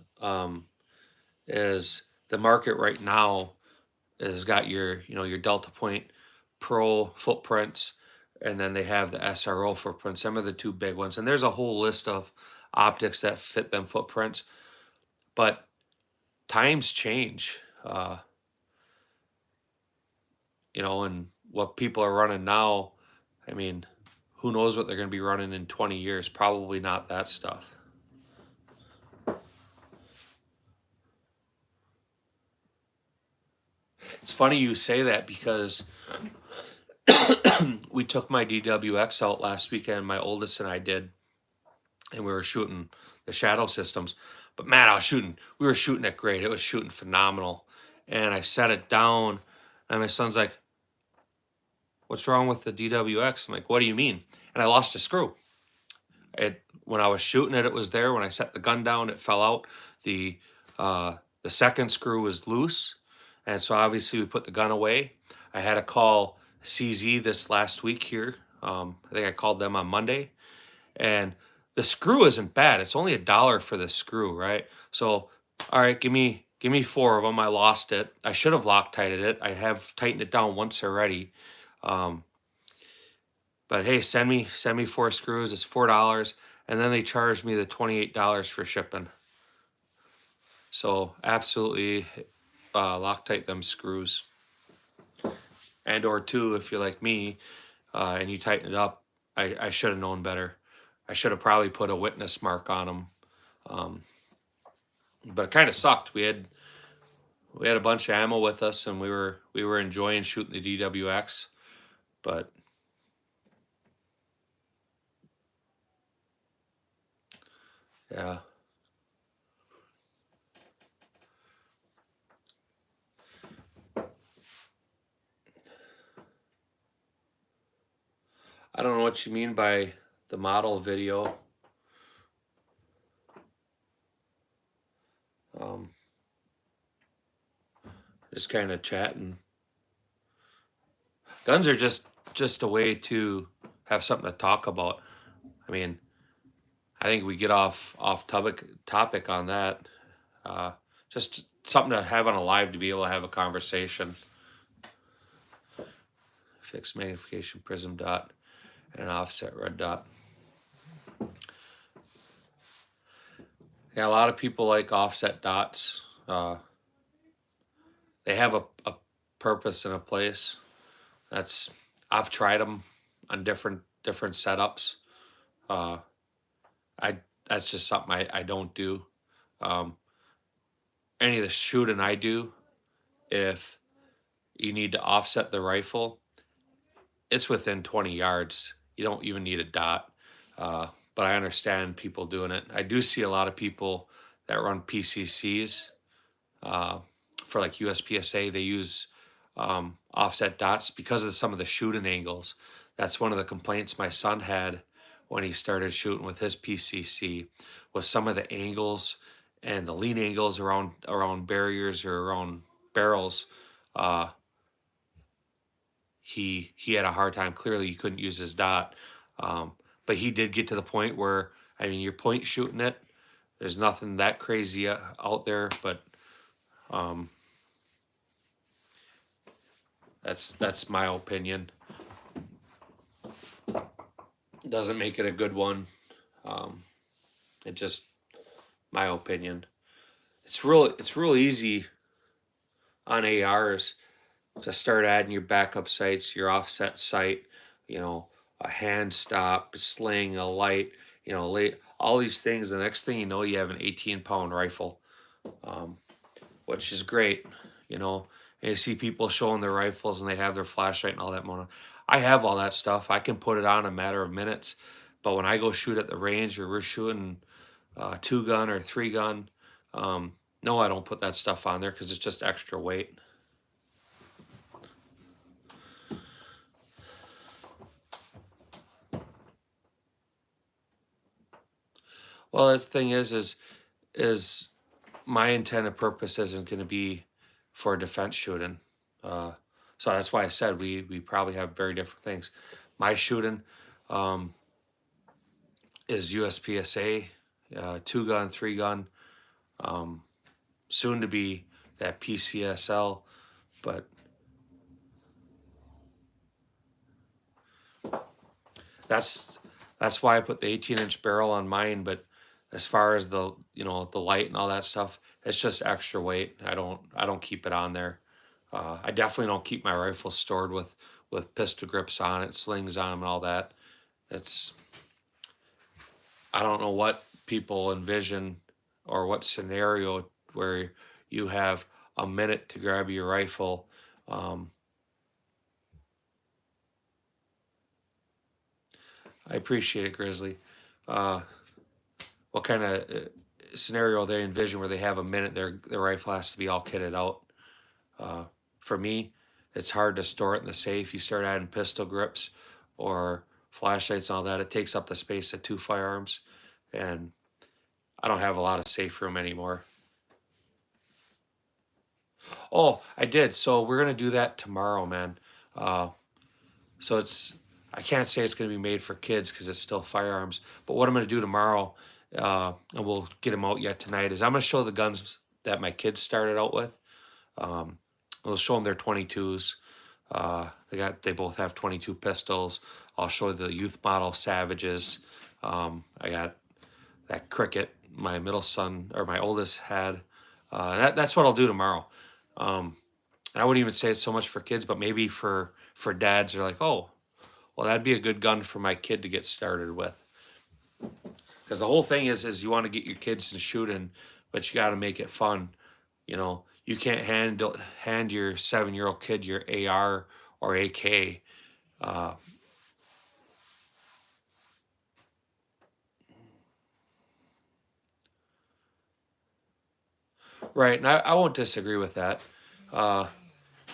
is the market right now has got your Delta Point Pro footprints, and then they have the SRO footprints. Some are the two big ones, and there's a whole list of optics that fit them footprints. But times change, and what people are running now. I mean, who knows what they're going to be running in 20 years? Probably not that stuff. It's funny you say that because we took my DWX out last weekend, my oldest and I did, and we were shooting the shadow systems. But man, we were shooting it great. It was shooting phenomenal. And I set it down, and my son's like, "What's wrong with the DWX?" I'm like, "What do you mean?" And I lost a screw. When I was shooting it, it was there. When I set the gun down, it fell out. The second screw was loose, and so obviously we put the gun away. I had to call CZ this last week here. I think I called them on Monday, and the screw isn't bad. It's only $1 for the screw, right? So, all right, give me 4 of them. I lost it. I should have Loctited it. I have tightened it down once already. But hey, send me 4 screws. It's $4, and then they charged me the $28 for shipping. So absolutely, Loctite them screws. And or two, if you're like me, and you tighten it up. I should have known better. I should have probably put a witness mark on them. But it kind of sucked. We had a bunch of ammo with us, and we were enjoying shooting the DWX, but yeah. I don't know what you mean by the model video. Just kind of chatting. Guns are just a way to have something to talk about. I mean, I think we get off topic on that. Just something to have on a live to be able to have a conversation. Fixed magnification prism dot and an offset red dot. Yeah, a lot of people like offset dots. They have a purpose and a place. I've tried them on different setups. That's just something I don't do. Any of the shooting I do, if you need to offset the rifle, it's within 20 yards. You don't even need a dot. But I understand people doing it. I do see a lot of people that run PCCs for like USPSA. They use offset dots because of some of the shooting angles. That's one of the complaints my son had when he started shooting with his PCC, was some of the angles and the lean angles around barriers or around barrels. He had a hard time. Clearly, he couldn't use his dot, but he did get to the point where, I mean, you're point shooting it. There's nothing that crazy out there, but that's my opinion. Doesn't make it a good one. It just my opinion. It's real easy on ARs to start adding your backup sights, your offset sight, a hand stop, sling, a light, all these things. The next thing you know, you have an 18-pound rifle, um, which is great. You know, and you see people showing their rifles and they have their flashlight and all that. I have all that stuff. I can put it on in a matter of minutes. But when I go shoot at the range or we're shooting 2 gun or 3 gun, no, I don't put that stuff on there because it's just extra weight. Well, the thing is my intended purpose isn't going to be for defense shooting. Uh, so that's why I said we probably have very different things. My shooting um, is USPSA, 2 gun, 3 gun, um, soon to be that PCSL, but that's why I put the 18-inch barrel on mine. But as far as the the light and all that stuff, it's just extra weight. I don't keep it on there. I definitely don't keep my rifle stored with pistol grips on it, slings on 'em and all that. It's I don't know what people envision or what scenario where you have a minute to grab your rifle. Um, I appreciate it, Grizzly. Uh, what kind of scenario they envision where they have a minute, their rifle has to be all kitted out. Uh, for me, it's hard to store it in the safe. You start adding pistol grips or flashlights and all that, it takes up the space of 2 firearms, and I don't have a lot of safe room anymore. Oh, I did. So we're gonna do that tomorrow, man. Uh, so I can't say it's gonna be made for kids because it's still firearms. But what I'm gonna do tomorrow, and we'll get them out yet tonight, is I'm gonna show the guns that my kids started out with. Um, we'll show them their 22s. They both have 22 pistols. I'll show the youth model Savages. I got that Cricket my middle son or my oldest had. That's what I'll do tomorrow. And I wouldn't even say it's so much for kids, but maybe for dads. They're like, oh, well, that'd be a good gun for my kid to get started with. Because the whole thing is you want to get your kids to shooting, but you got to make it fun. You can't hand your 7-year-old kid your AR or AK. Uh, right, and I won't disagree with that. Uh,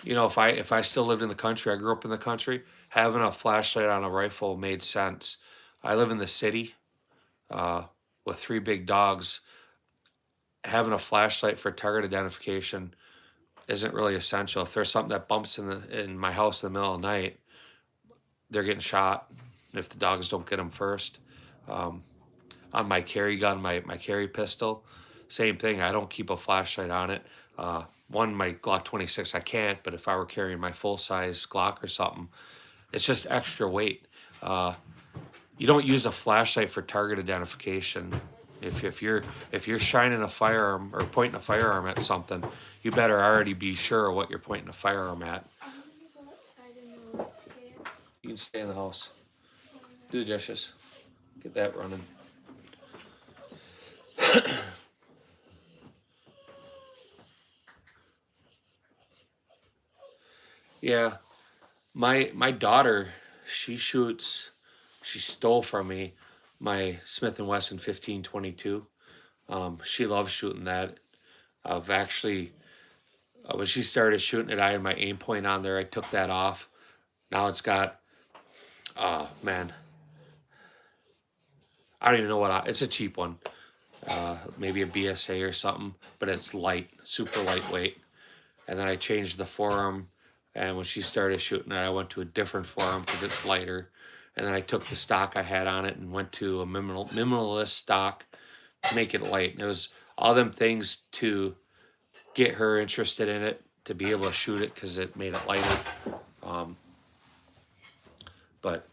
if I still lived in the country, I grew up in the country, having a flashlight on a rifle made sense. I live in the city uh, with 3 big dogs. Having a flashlight for target identification isn't really essential. If there's something that bumps in my house in the middle of the night, they're getting shot if the dogs don't get them first. Um, on my carry gun, my carry pistol, same thing. I don't keep a flashlight on it. My Glock 26, I can't, but if I were carrying my full size Glock or something, it's just extra weight. You don't use a flashlight for target identification. If you're shining a firearm or pointing a firearm at something, you better already be sure what you're pointing a firearm at. I'm gonna go outside and look scared. You can stay in the house. Do the dishes. Get that running. Yeah, my daughter, she shoots. She stole from me my Smith and Wesson 1522. She loves shooting that. I've actually when she started shooting it, I had my aim point on there. I took that off. Now it's got man, I don't even know it's a cheap one. Maybe a BSA or something, but it's light, super lightweight. And then I changed the forearm, and when she started shooting it, I went to a different forearm because it's lighter. And then I took the stock I had on it and went to a minimalist stock to make it light. And it was all them things to get her interested in it, to be able to shoot it because it made it lighter. But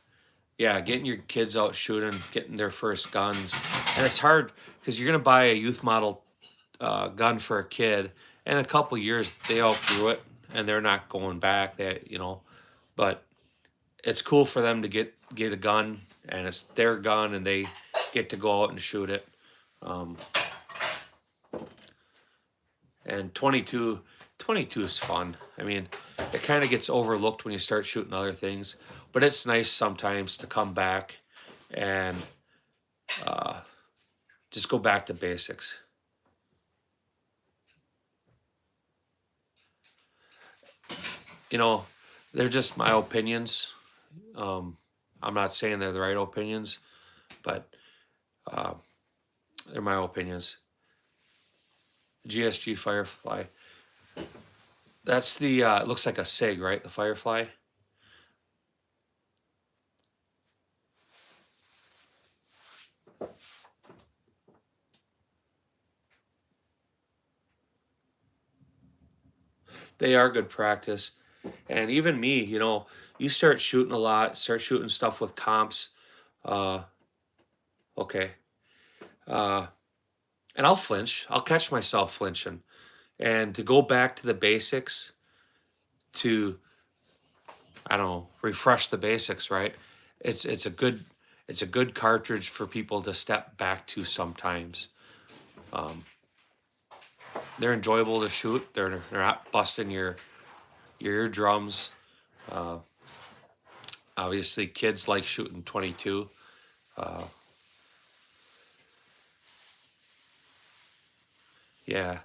yeah, getting your kids out shooting, getting their first guns, and it's hard because you're gonna buy a youth model gun for a kid, in a couple years they outgrew it and they're not going back. But it's cool for them to get get a gun and it's their gun and they get to go out and shoot it. And 22 is fun. I mean, it kind of gets overlooked when you start shooting other things, but it's nice sometimes to come back and just go back to basics. You know, they're just my opinions. I'm not saying they're the right opinions, but they're my opinions. GSG Firefly. That's the, it looks like a SIG, right? The Firefly. They are good practice. And even me, you know, you start shooting a lot, start shooting stuff with comps. Okay. And I'll flinch. I'll catch myself flinching. And to go back to the basics, to, I don't know, refresh the basics, right? It's a good cartridge for people to step back to sometimes. They're enjoyable to shoot. They're not busting your eardrums. Obviously, kids like shooting 22. Yeah.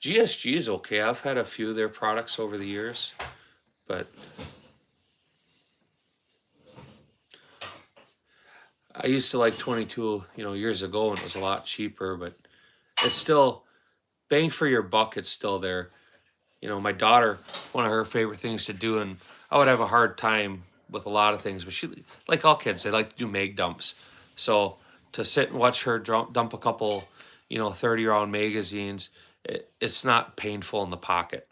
GSG is okay. I've had a few of their products over the years, but I used to like 22, you know, years ago, and it was a lot cheaper, but it's still bang for your buck. It's still there. You know, my daughter, one of her favorite things to do, and I would have a hard time with a lot of things, but she, like all kids, they like to do mag dumps. So to sit and watch her dump a couple, you know, 30-round magazines, it's not painful in the pocket.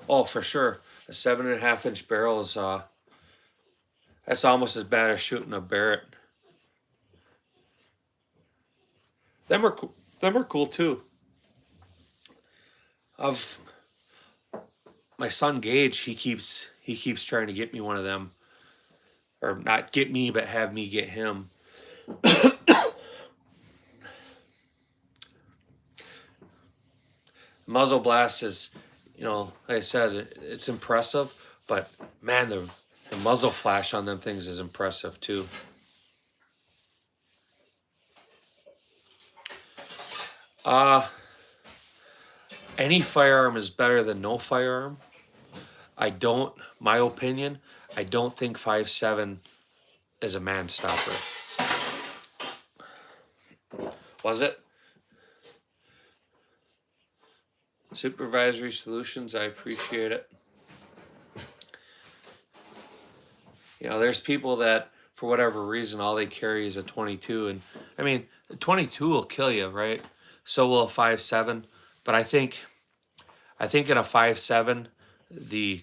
Oh, for sure. A 7.5-inch barrel is, that's almost as bad as shooting a Barrett. Them are cool too. Of my son Gage, he keeps trying to get me one of them, or not get me, but have me get him. Muzzle blast is, you know, like I said, it's impressive, but man, the muzzle flash on them things is impressive too. Any firearm is better than no firearm. My opinion, I don't think 5.7 is a man stopper. Was it? Supervisory Solutions, I appreciate it. You know, there's people that, for whatever reason, all they carry is a 22. And, I mean, a 22 will kill you, right? So will a 5.7. But I think in a 5.7, the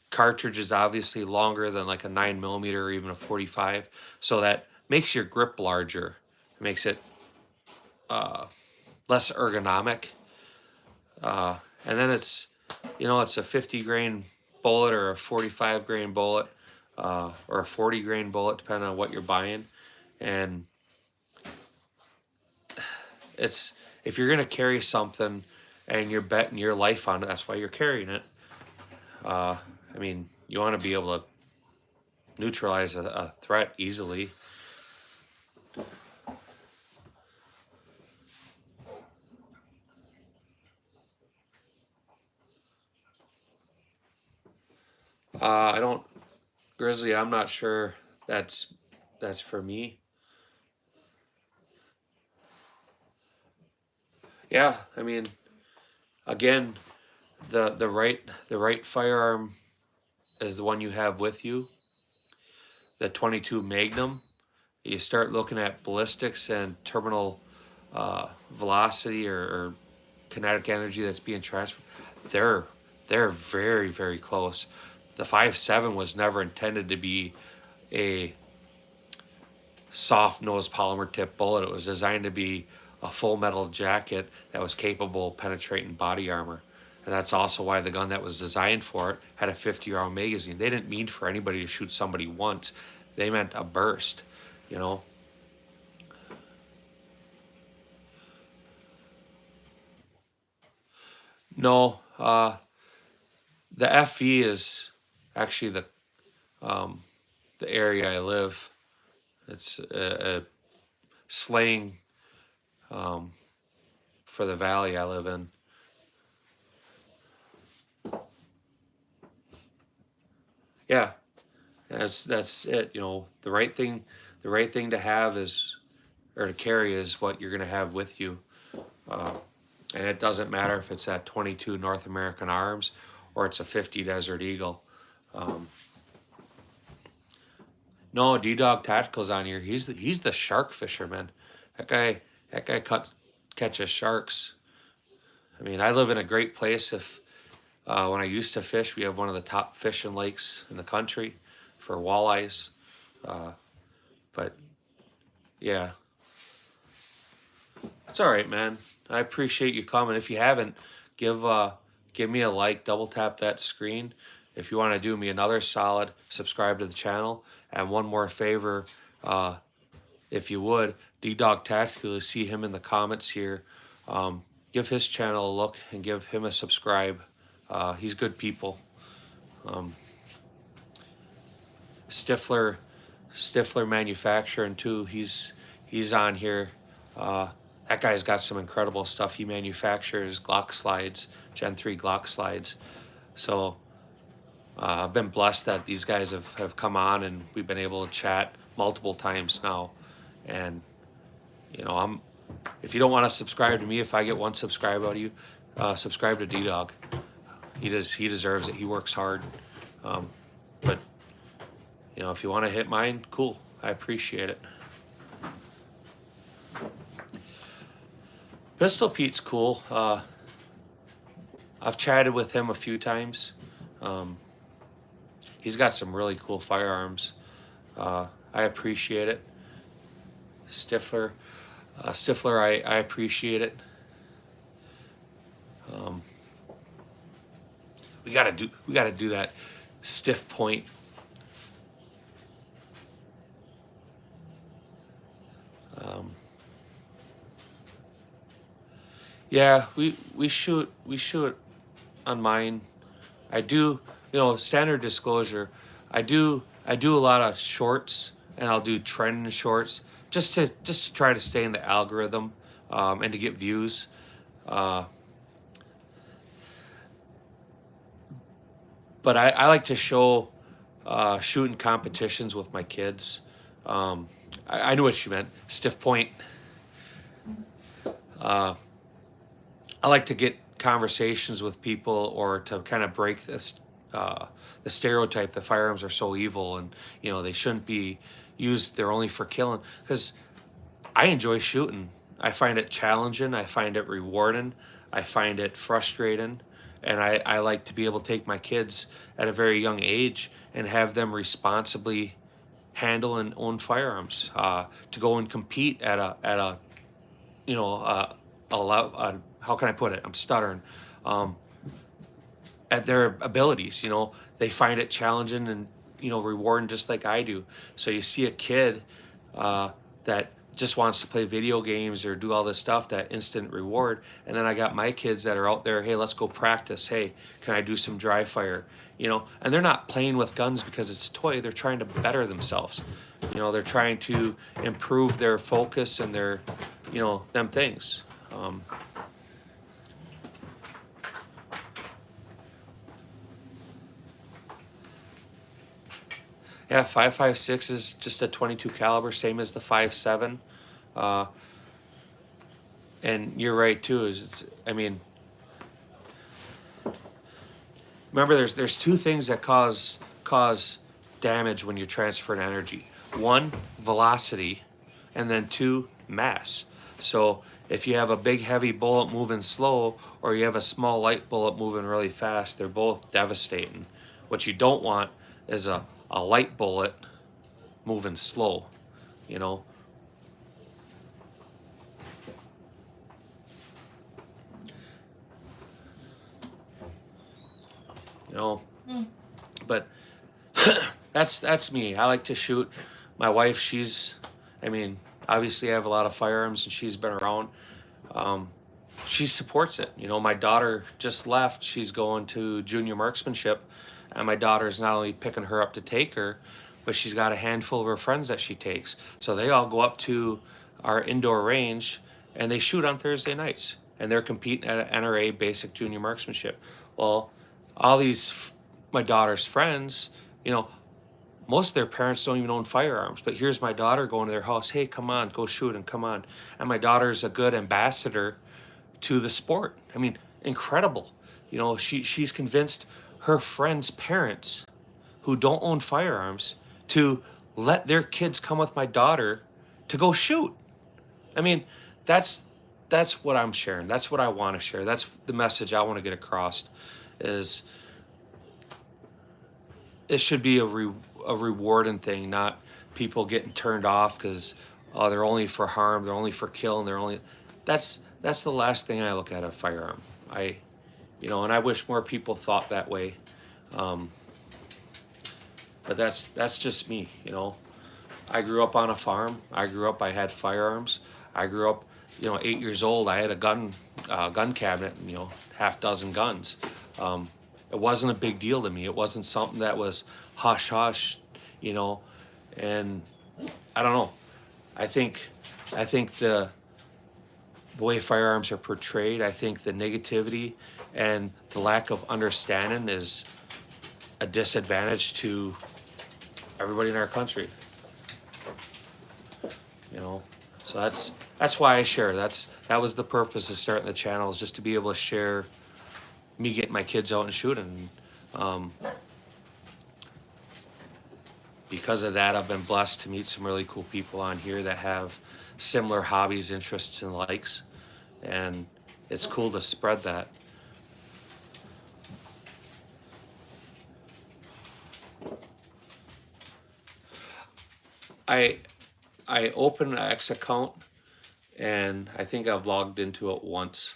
cartridge is obviously longer than like a 9mm or even a 45. So that makes your grip larger. It makes it less ergonomic. And then it's, you know, it's a 50 grain bullet or a 45 grain bullet, or a 40 grain bullet, depending on what you're buying. And it's, if you're going to carry something and you're betting your life on it, that's why you're carrying it. I mean, you want to be able to neutralize a threat easily. I don't, Grizzly, I'm not sure that's for me. Yeah, I mean, again, the right firearm is the one you have with you. The 22 Magnum. You start looking at ballistics and terminal velocity or kinetic energy that's being transferred. They're very, very close. The 5.7 was never intended to be a soft nose polymer tip bullet. It was designed to be a full metal jacket that was capable of penetrating body armor. And that's also why the gun that was designed for it had a 50-round magazine. They didn't mean for anybody to shoot somebody once. They meant a burst, you know. No, the FE is actually the area I live. It's a slang um, for the valley I live in. Yeah, that's it. You know, the right thing to have is or to carry is what you're going to have with you. Uh, and it doesn't matter if it's that 22 North American Arms or it's a 50 Desert Eagle. Um, no, D-Dog Tactical's on here. He's the shark fisherman. That guy catches sharks. I mean, I live in a great place. If when I used to fish, we have one of the top fishing lakes in the country for walleyes. Uh, but yeah, it's all right, man. I appreciate you coming. If you haven't, give me a like, double tap that screen. If you want to do me another solid, subscribe to the channel. And one more favor, if you would, D-Dog Tactical, see him in the comments here. Give his channel a look and give him a subscribe. He's good people. Um, Stifler Manufacturing too. He's on here. That guy's got some incredible stuff. He manufactures Glock slides, Gen 3 Glock slides. So I've been blessed that these guys have come on and we've been able to chat multiple times now. And you know, if you don't want to subscribe to me, if I get one subscribe out of you, subscribe to D-Dog. He deserves it. He works hard. But you know, if you want to hit mine, cool. I appreciate it. Pistol Pete's cool. I've chatted with him a few times. He's got some really cool firearms. I appreciate it. Stifler, I appreciate it. We gotta do that stiff point. Yeah, we shoot on mine. I do, you know, standard disclosure. I do a lot of shorts, and I'll do trend shorts just to try to stay in the algorithm and to get views. But I like to show shooting competitions with my kids. I knew what you meant. Stiff point. I like to get conversations with people or to kind of break this the stereotype that firearms are so evil and you know they shouldn't be used. They're only for killing. Because I enjoy shooting. I find it challenging. I find it rewarding. I find it frustrating. And I like to be able to take my kids at a very young age and have them responsibly handle and own firearms to go and compete at a you know how can I put it? I'm stuttering. At their abilities, you know, they find it challenging and you know rewarding just like I do. So you see a kid that just wants to play video games or do all this stuff, that instant reward. And then I got my kids that are out there, hey, let's go practice. Hey, can I do some dry fire? You know, and they're not playing with guns because it's a toy. They're trying to better themselves. You know, they're trying to improve their focus and their, you know, them things. Yeah, 5.56 is just a 22 caliber, same as the 5.7. And you're right too. I mean, remember, there's two things that cause damage when you're transferring energy. One, velocity, and then two, mass. So if you have a big heavy bullet moving slow or you have a small light bullet moving really fast, they're both devastating. What you don't want is a light bullet moving slow, you know. you know. But that's me. I like to shoot. My wife, I mean, obviously I have a lot of firearms and she's been around. Um, she supports it. You know, my daughter just left. She's going to junior marksmanship, and my daughter's not only picking her up to take her, but she's got a handful of her friends that she takes. So they all go up to our indoor range and they shoot on Thursday nights, and they're competing at NRA basic junior marksmanship. Well, all these my daughter's friends, you know, most of their parents don't even own firearms, but here's my daughter going to their house. Hey, come on, go shoot and come on. And my daughter's a good ambassador to the sport. I mean, incredible. You know, she's convinced her friends' parents who don't own firearms to let their kids come with my daughter to go shoot. I mean, that's what I'm sharing. That's what I want to share. That's the message I want to get across is it should be a rewarding thing, not people getting turned off because they're only for harm, they're only for kill, and they're only that's the last thing I look at a firearm. And I wish more people thought that way. But that's just me, you know. I grew up on a farm. I had firearms. I grew up, 8 years old. I had a gun cabinet, and, half dozen guns. It wasn't a big deal to me. It wasn't something that was hush hush, and I don't know. I think the way firearms are portrayed, I think the negativity and the lack of understanding is a disadvantage to everybody in our country. So that's why I share. That was the purpose of starting the channel, is just to be able to share me getting my kids out and shooting. Because of that, I've been blessed to meet some really cool people on here that have similar hobbies, interests, and likes, and it's cool to spread that. I opened an X account, and I think I've logged into it once.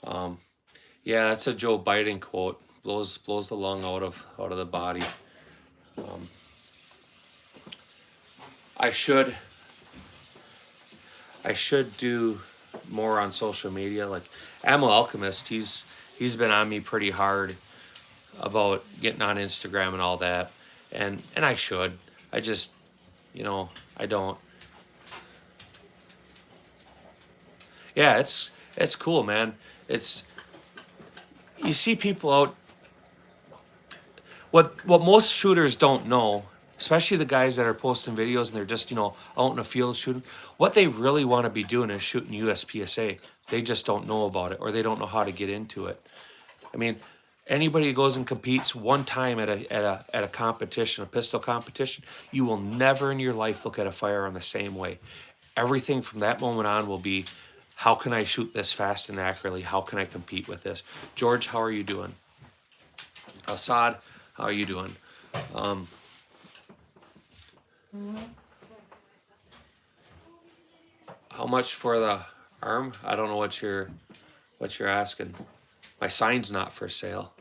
Yeah, that's a Joe Biden quote. Blows the lung out of the body. I should do more on social media. Like Ammo Alchemist, he's been on me pretty hard about getting on Instagram and all that, and I should. I just, I don't. Yeah, it's cool, man. You see people out. What most shooters don't know, especially the guys that are posting videos and they're just, out in the field shooting, what they really want to be doing is shooting USPSA. They just don't know about it, or they don't know how to get into it. I mean, anybody who goes and competes one time at a competition, a pistol competition, you will never in your life look at a firearm the same way. Everything from that moment on will be, how can I shoot this fast and accurately? How can I compete with this? George, how are you doing? Assad, how are you doing? How much for the arm? I don't know what you're asking. My sign's not for sale.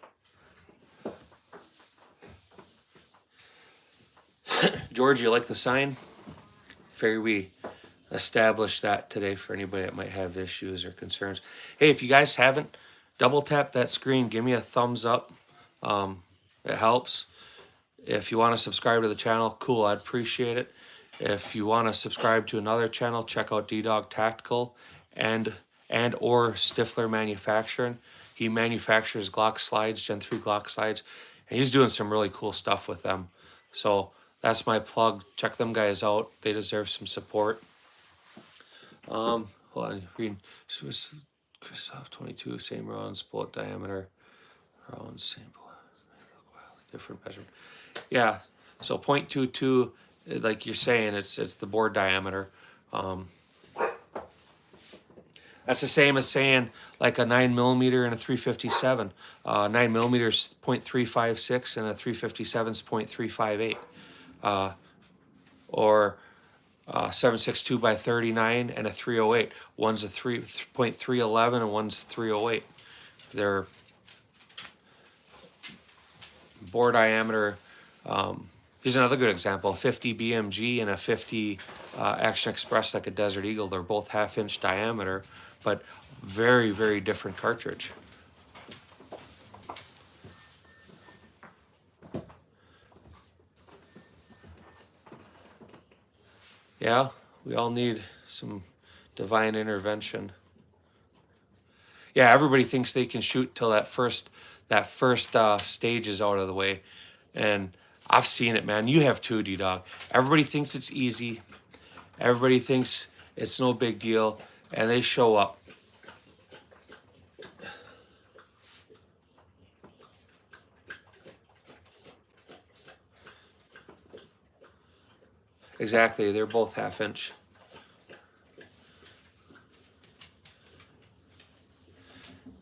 George, you like the sign? Figure we establish that today for anybody that might have issues or concerns. Hey, if you guys haven't, double tap that screen. Give me a thumbs up. It helps. If you want to subscribe to the channel, cool, I'd appreciate it. If you want to subscribe to another channel, check out D-Dog Tactical and or Stifler Manufacturing. He manufactures Glock slides, Gen 3 Glock slides, and he's doing some really cool stuff with them. So that's my plug. Check them guys out. They deserve some support. Hold on, reading. Christoph 22, same rounds, bullet diameter, rounds, same bullet, different measurement. Yeah, so 0.22, like you're saying, it's the bore diameter. That's the same as saying like a 9mm and a 357. 9mm is 0.356 and a 357 is 0.358. Or 7.62 by 39 and a 308. One's a 3.311 and one's 308. They're bore diameter. Here's another good example: a 50 BMG and a 50 Action Express, like a Desert Eagle. They're both 1/2 inch diameter, but very, very different cartridge. Yeah, we all need some divine intervention. Yeah, everybody thinks they can shoot till that first stage is out of the way, and I've seen it, man. You have too, D-Dog. Everybody thinks it's easy. Everybody thinks it's no big deal, and they show up. Exactly, they're both 1/2 inch.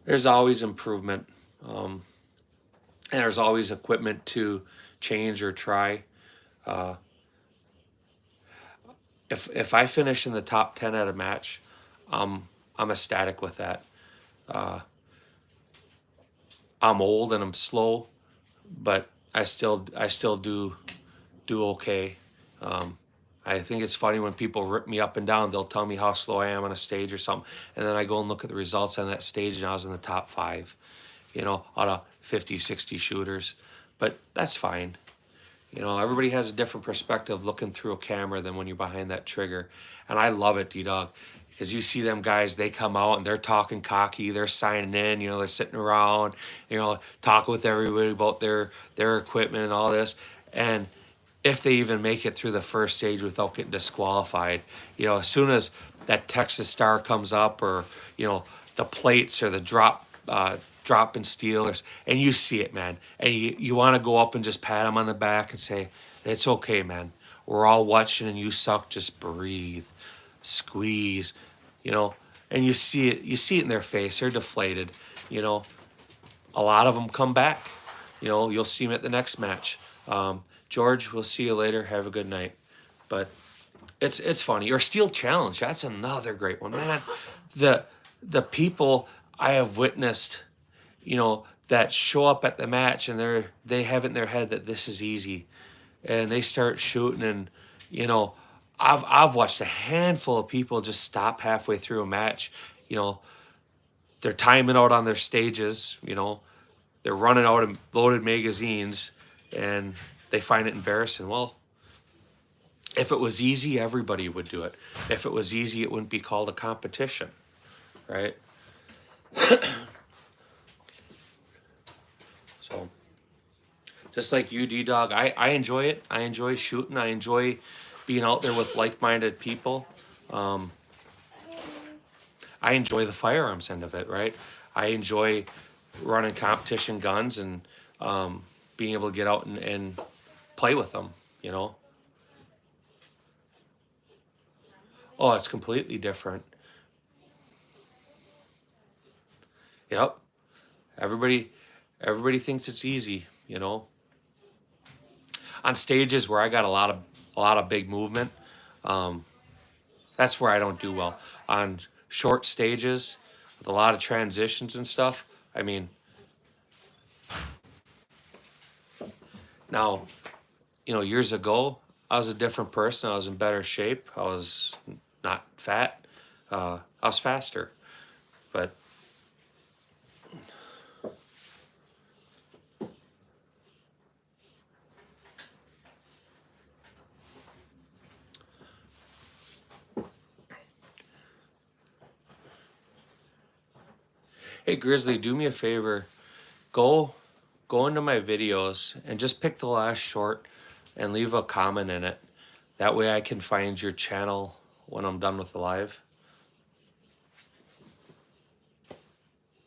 There's always improvement, and there's always equipment to change or try. Uh, if I finish in the top 10 at a match, I'm ecstatic with that. Uh, I'm old and I'm slow, but I still do okay. Um, I think it's funny when people rip me up and down. They'll tell me how slow I am on a stage or something, and then I go and look at the results on that stage, and I was in the top 5, out of 50, 60 shooters. But that's fine. Everybody has a different perspective looking through a camera than when you're behind that trigger. And I love it, D-Dog, because you see them guys, they come out and they're talking cocky, they're signing in, they're sitting around, talking with everybody about their equipment and all this. And if they even make it through the first stage without getting disqualified, as soon as that Texas Star comes up, or, the plates or the drop and stealers, and you see it, man, and you want to go up and just pat them on the back and say, it's okay, man. We're all watching and you suck. Just breathe, squeeze, and you see it in their face. They're deflated. A lot of them come back. You'll see them at the next match. George, we'll see you later. Have a good night. But it's funny. Or Steel Challenge. That's another great one, man. The people I have witnessed, that show up at the match and they have it in their head that this is easy, and they start shooting, and I've watched a handful of people just stop halfway through a match. They're timing out on their stages. They're running out of loaded magazines, and they find it embarrassing. Well, if it was easy, everybody would do it. If it was easy, it wouldn't be called a competition, right? So, just like you, D-Dog, I enjoy it. I enjoy shooting. I enjoy being out there with like-minded people. I enjoy the firearms end of it, right? I enjoy running competition guns and being able to get out and play with them, Oh, it's completely different. Yep. Everybody thinks it's easy, On stages where I got a lot of big movement, that's where I don't do well. On short stages with a lot of transitions and stuff, I mean, now, years ago, I was a different person. I was in better shape. I was not fat. I was faster. But hey, Grizzly, do me a favor. Go into my videos and just pick the last short and leave a comment in it. That way I can find your channel when I'm done with the live.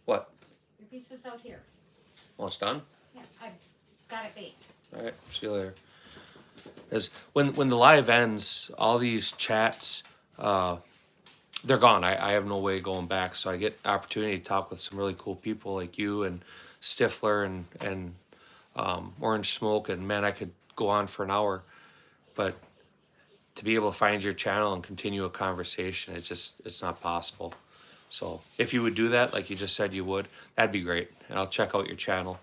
What? Your pizza's out here. Well, it's done? Yeah, I've got it baked. All right, see you later. As when the live ends, all these chats, they're gone. I have no way going back, so I get opportunity to talk with some really cool people like you and Stifler and Orange Smoke, and man, I could go on for an hour, but to be able to find your channel and continue a conversation, it's not possible. So if you would do that, like you just said you would, that'd be great, and I'll check out your channel.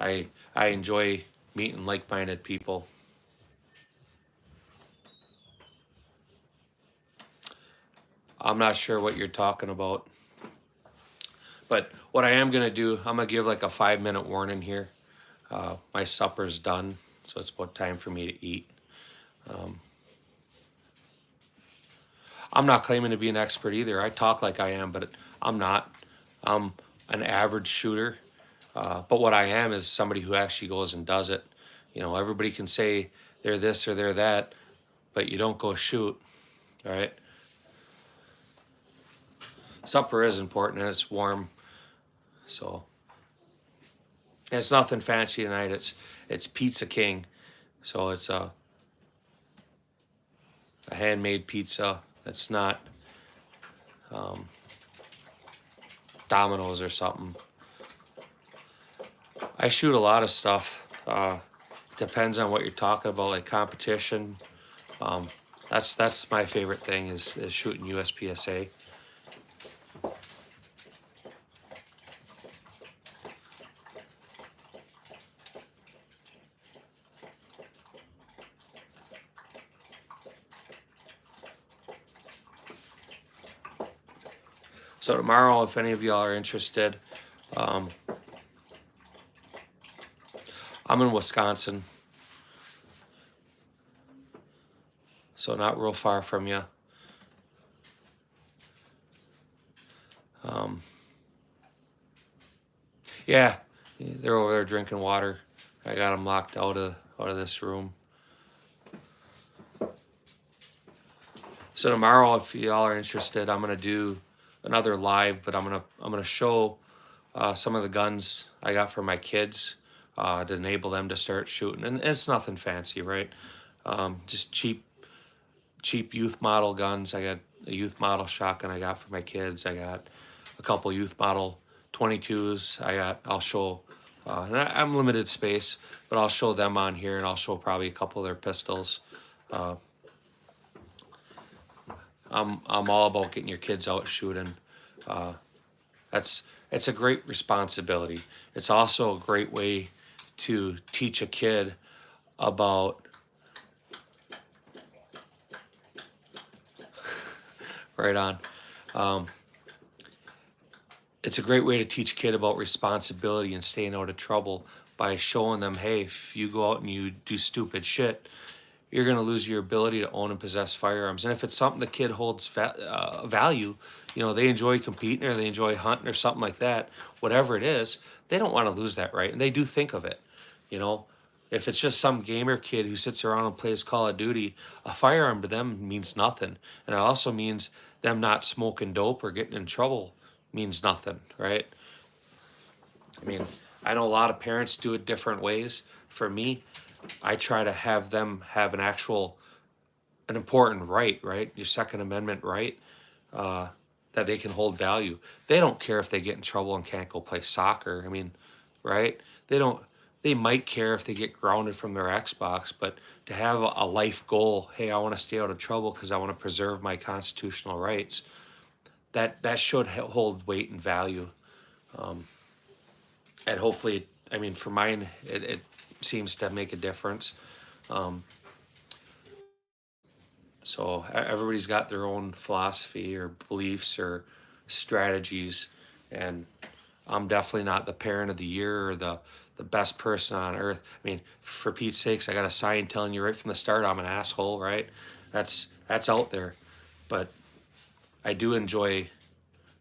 I enjoy meeting like-minded people. I'm not sure what you're talking about, but what I am gonna do, I'm gonna give like a 5-minute warning here. My supper's done, so it's about time for me to eat. Um, I'm not claiming to be an expert either. I talk like I am, but I'm not. I'm an average shooter. But what I am is somebody who actually goes and does it. You know, everybody can say they're this or they're that, but you don't go shoot, all right? Supper is important and it's warm, so it's nothing fancy tonight. It's Pizza King, so it's a handmade pizza. It's not um, Domino's or something. I shoot a lot of stuff. Depends on what you're talking about, like competition. Um, that's my favorite thing is shooting USPSA. So tomorrow, if any of y'all are interested, um, I'm in Wisconsin, so not real far from you. Um, yeah, they're over there drinking water. I got them locked out of this room. So tomorrow, if y'all are interested, I'm gonna do another live, but I'm gonna show some of the guns I got for my kids to enable them to start shooting. And it's nothing fancy, right? Just cheap youth model guns. I got a youth model shotgun I got for my kids. I got a couple youth model 22s. I'll show, and I'm limited space, but I'll show them on here, and I'll show probably a couple of their pistols. Uh, I'm all about getting your kids out shooting. Uh, it's a great responsibility. It's also a great way to teach a kid about right on. Um, it's a great way to teach a kid about responsibility and staying out of trouble by showing them, hey, if you go out and you do stupid shit, you're going to lose your ability to own and possess firearms. And if it's something the kid holds value, you know, they enjoy competing or they enjoy hunting or something like that, whatever it is, they don't want to lose that right. And they do think of it, you know. If it's just some gamer kid who sits around and plays Call of Duty, a firearm to them means nothing. And it also means them not smoking dope or getting in trouble means nothing, right? I mean, I know a lot of parents do it different ways. For me, I try to have them have an important right, right? Your Second Amendment right, that they can hold value. They don't care if they get in trouble and can't go play soccer. I mean, right? They might care if they get grounded from their Xbox, but to have a life goal, hey, I want to stay out of trouble because I want to preserve my constitutional rights, that should hold weight and value. Um, and hopefully, I mean, for mine, it seems to make a difference. Um, so everybody's got their own philosophy or beliefs or strategies, and I'm definitely not the parent of the year or the best person on earth. I mean, for Pete's sakes, I got a sign telling you right from the start I'm an asshole, right? That's out there, but I do enjoy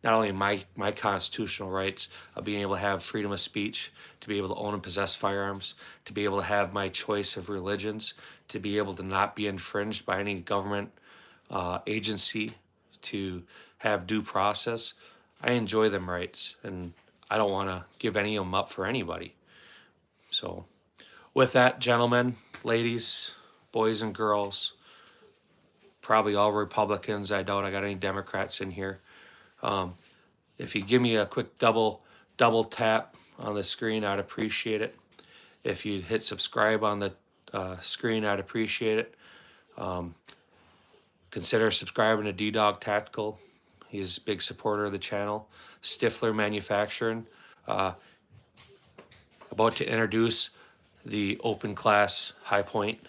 not only my constitutional rights of being able to have freedom of speech, to be able to own and possess firearms, to be able to have my choice of religions, to be able to not be infringed by any government agency, to have due process. I enjoy them rights, and I don't want to give any of them up for anybody. So, with that, gentlemen, ladies, boys and girls, probably all Republicans. I doubt I got any Democrats in here. If you give me a quick double tap on the screen, I'd appreciate it. If you'd hit subscribe on the screen, I'd appreciate it. Consider subscribing to D-Dog Tactical. He's a big supporter of the channel. Stifler Manufacturing. about to introduce the open class high point.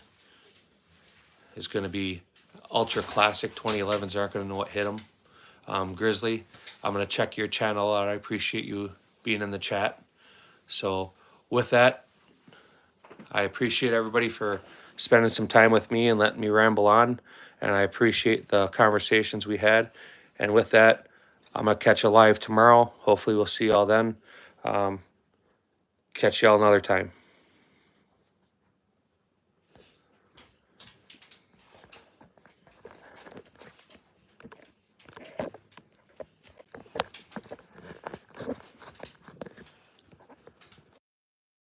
Is going to be ultra classic. 2011s aren't going to know what hit them. Grizzly, I'm going to check your channel out. I appreciate you being in the chat. So with that, I appreciate everybody for spending some time with me and letting me ramble on. And I appreciate the conversations we had. And with that, I'm going to catch you live tomorrow. Hopefully we'll see y'all then. Catch y'all another time.